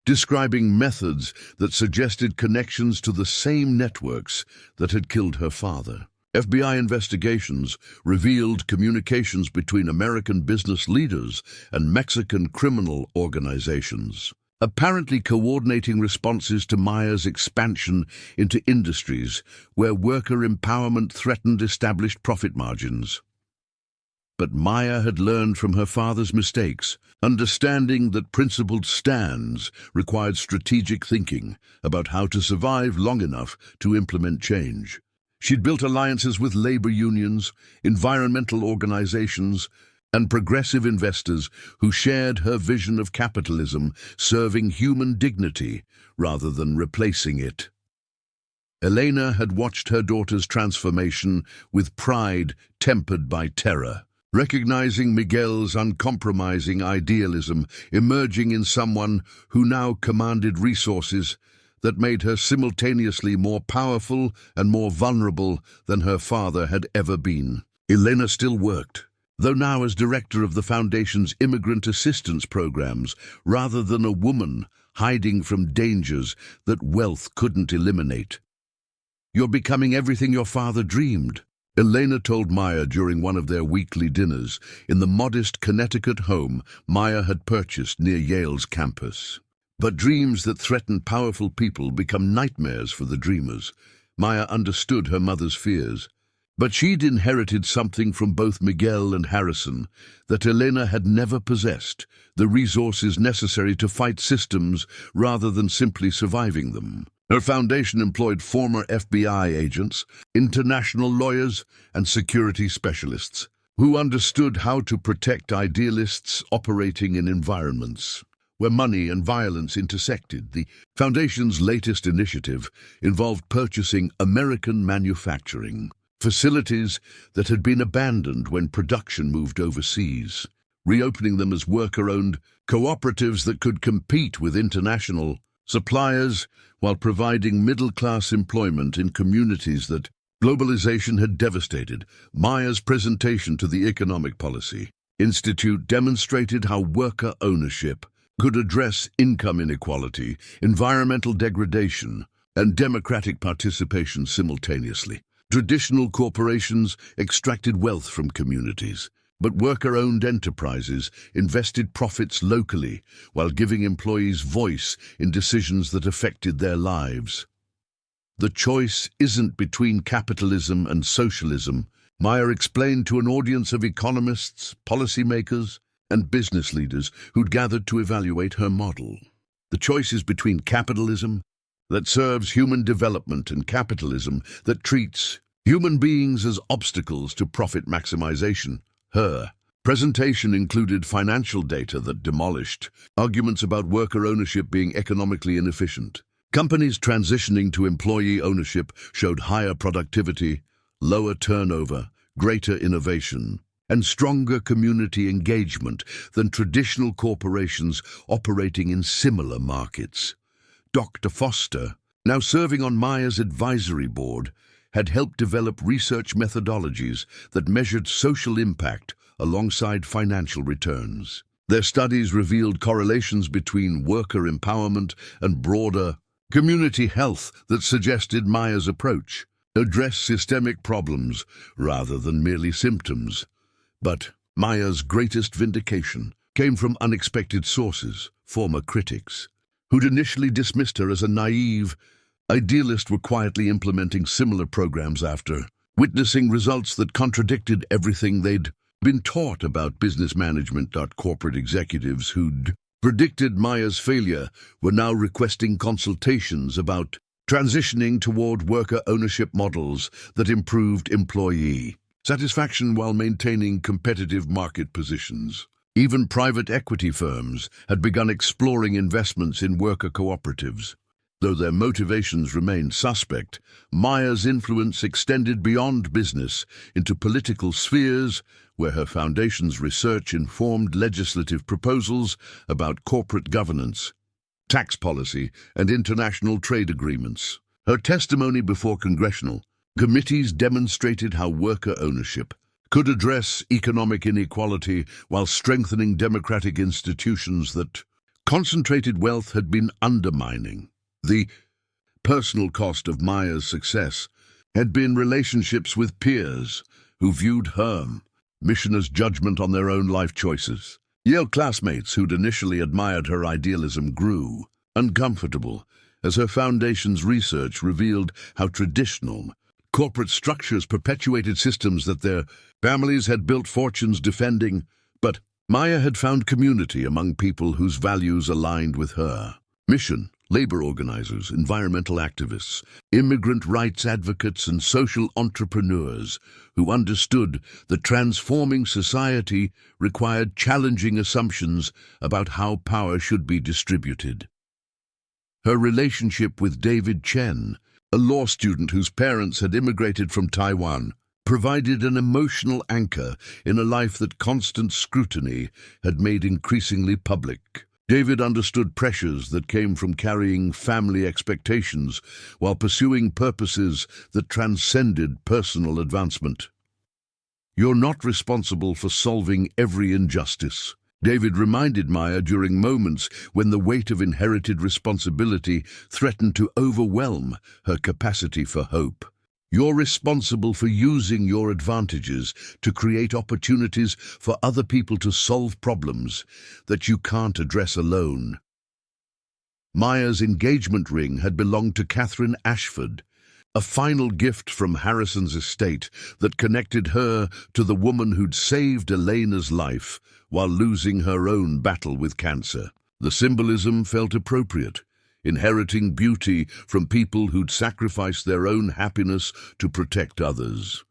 describing methods that suggested connections to the same networks that had killed her father. FBI investigations revealed communications between American business leaders and Mexican criminal organizations, apparently coordinating responses to Maya's expansion into industries where worker empowerment threatened established profit margins. But Maya had learned from her father's mistakes, understanding that principled stands required strategic thinking about how to survive long enough to implement change. She'd built alliances with labor unions, environmental organizations, and progressive investors who shared her vision of capitalism serving human dignity rather than replacing it. Elena had watched her daughter's transformation with pride tempered by terror, recognizing Miguel's uncompromising idealism emerging in someone who now commanded resources that made her simultaneously more powerful and more vulnerable than her father had ever been. Elena still worked, though now as director of the Foundation's immigrant assistance programs, rather than a woman hiding from dangers that wealth couldn't eliminate. "You're becoming everything your father dreamed," Elena told Maya during one of their weekly dinners in the modest Connecticut home Maya had purchased near Yale's campus. But dreams that threaten powerful people become nightmares for the dreamers. Maya understood her mother's fears. But she'd inherited something from both Miguel and Harrison that Elena had never possessed, the resources necessary to fight systems rather than simply surviving them. Her foundation employed former FBI agents, international lawyers, and security specialists who understood how to protect idealists operating in environments where money and violence intersected. The Foundation's latest initiative involved purchasing American manufacturing facilities that had been abandoned when production moved overseas, reopening them as worker-owned cooperatives that could compete with international suppliers while providing middle-class employment in communities that globalization had devastated. Maya's presentation to the Economic Policy Institute demonstrated how worker ownership could address income inequality, environmental degradation, and democratic participation simultaneously. Traditional corporations extracted wealth from communities, but worker-owned enterprises invested profits locally while giving employees voice in decisions that affected their lives. The choice isn't between capitalism and socialism, Meyer explained to an audience of economists, policymakers, and business leaders who'd gathered to evaluate her model. The choice is between capitalism that serves human development and capitalism that treats human beings as obstacles to profit maximization. Her presentation included financial data that demolished arguments about worker ownership being economically inefficient. Companies transitioning to employee ownership showed higher productivity, lower turnover, greater innovation, and stronger community engagement than traditional corporations operating in similar markets. Dr. Foster, now serving on Meyer's advisory board, had helped develop research methodologies that measured social impact alongside financial returns. Their studies revealed correlations between worker empowerment and broader community health that suggested Meyer's approach addressed systemic problems rather than merely symptoms. But Meyer's greatest vindication came from unexpected sources. Former critics, who'd initially dismissed her as a naive idealist, were quietly implementing similar programs after witnessing results that contradicted everything they'd been taught about business management. Corporate executives who'd predicted Meyer's failure were now requesting consultations about transitioning toward worker ownership models that improved employee satisfaction while maintaining competitive market positions. Even private equity firms had begun exploring investments in worker cooperatives. Though their motivations remained suspect, Meyer's influence extended beyond business into political spheres, where her foundation's research informed legislative proposals about corporate governance, tax policy, and international trade agreements. Her testimony before congressional committees demonstrated how worker ownership could address economic inequality while strengthening democratic institutions that concentrated wealth had been undermining. The personal cost of Meyer's success had been relationships with peers who viewed her mission as judgment on their own life choices. Yale classmates who'd initially admired her idealism grew uncomfortable as her foundation's research revealed how traditional corporate structures perpetuated systems that their families had built fortunes defending. But Meyer had found community among people whose values aligned with her mission. Labor organizers, environmental activists, immigrant rights advocates, and social entrepreneurs who understood that transforming society required challenging assumptions about how power should be distributed. Her relationship with David Chen, a law student whose parents had immigrated from Taiwan, provided an emotional anchor in a life that constant scrutiny had made increasingly public. David understood pressures that came from carrying family expectations while pursuing purposes that transcended personal advancement. "You're not responsible for solving every injustice," David reminded Meyer during moments when the weight of inherited responsibility threatened to overwhelm her capacity for hope. "You're responsible for using your advantages to create opportunities for other people to solve problems that you can't address alone." Meyer's engagement ring had belonged to Catherine Ashford, a final gift from Harrison's estate that connected her to the woman who'd saved Elena's life while losing her own battle with cancer. The symbolism felt appropriate, inheriting beauty from people who'd sacrificed their own happiness to protect others.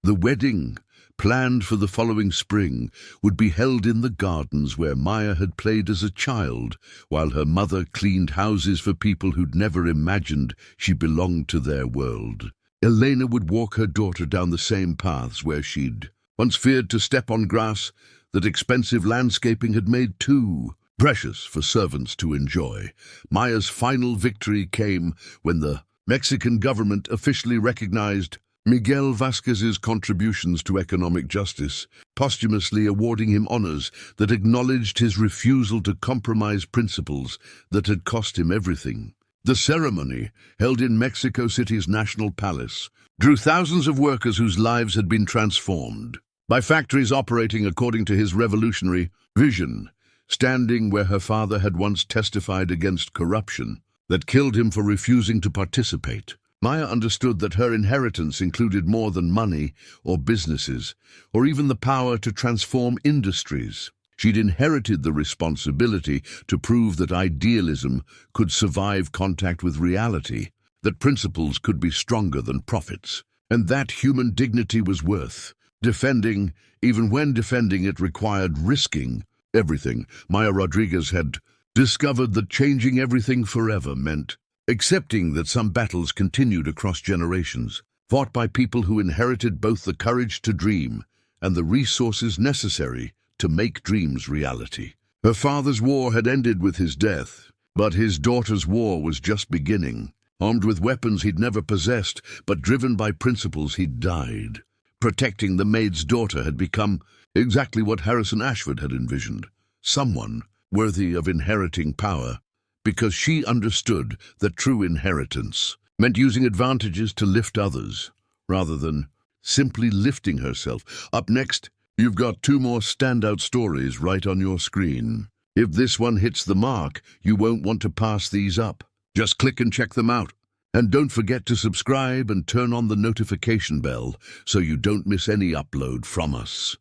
The wedding, planned for the following spring, would be held in the gardens where Meyer had played as a child, while her mother cleaned houses for people who'd never imagined she belonged to their world. Elena would walk her daughter down the same paths where she'd once feared to step on grass that expensive landscaping had made too precious for servants to enjoy. Meyer's final victory came when the Mexican government officially recognized Miguel Vasquez's contributions to economic justice, posthumously awarding him honors that acknowledged his refusal to compromise principles that had cost him everything. The ceremony, held in Mexico City's National Palace, drew thousands of workers whose lives had been transformed by factories operating according to his revolutionary vision, standing where her father had once testified against corruption that killed him for refusing to participate. Maya understood that her inheritance included more than money or businesses, or even the power to transform industries. She'd inherited the responsibility to prove that idealism could survive contact with reality, that principles could be stronger than profits, and that human dignity was worth defending, even when defending it required risking everything. Maya Rodriguez had discovered that changing everything forever meant accepting that some battles continued across generations, fought by people who inherited both the courage to dream and the resources necessary to make dreams reality. Her father's war had ended with his death, but his daughter's war was just beginning. Armed with weapons he'd never possessed, but driven by principles, he'd died. Protecting the Maid's daughter had become exactly what Harrison Ashford had envisioned, someone worthy of inheriting power, because she understood that true inheritance meant using advantages to lift others, rather than simply lifting herself. Up next, you've got two more standout stories right on your screen. If this one hits the mark, you won't want to pass these up. Just click and check them out. And don't forget to subscribe and turn on the notification bell so you don't miss any upload from us.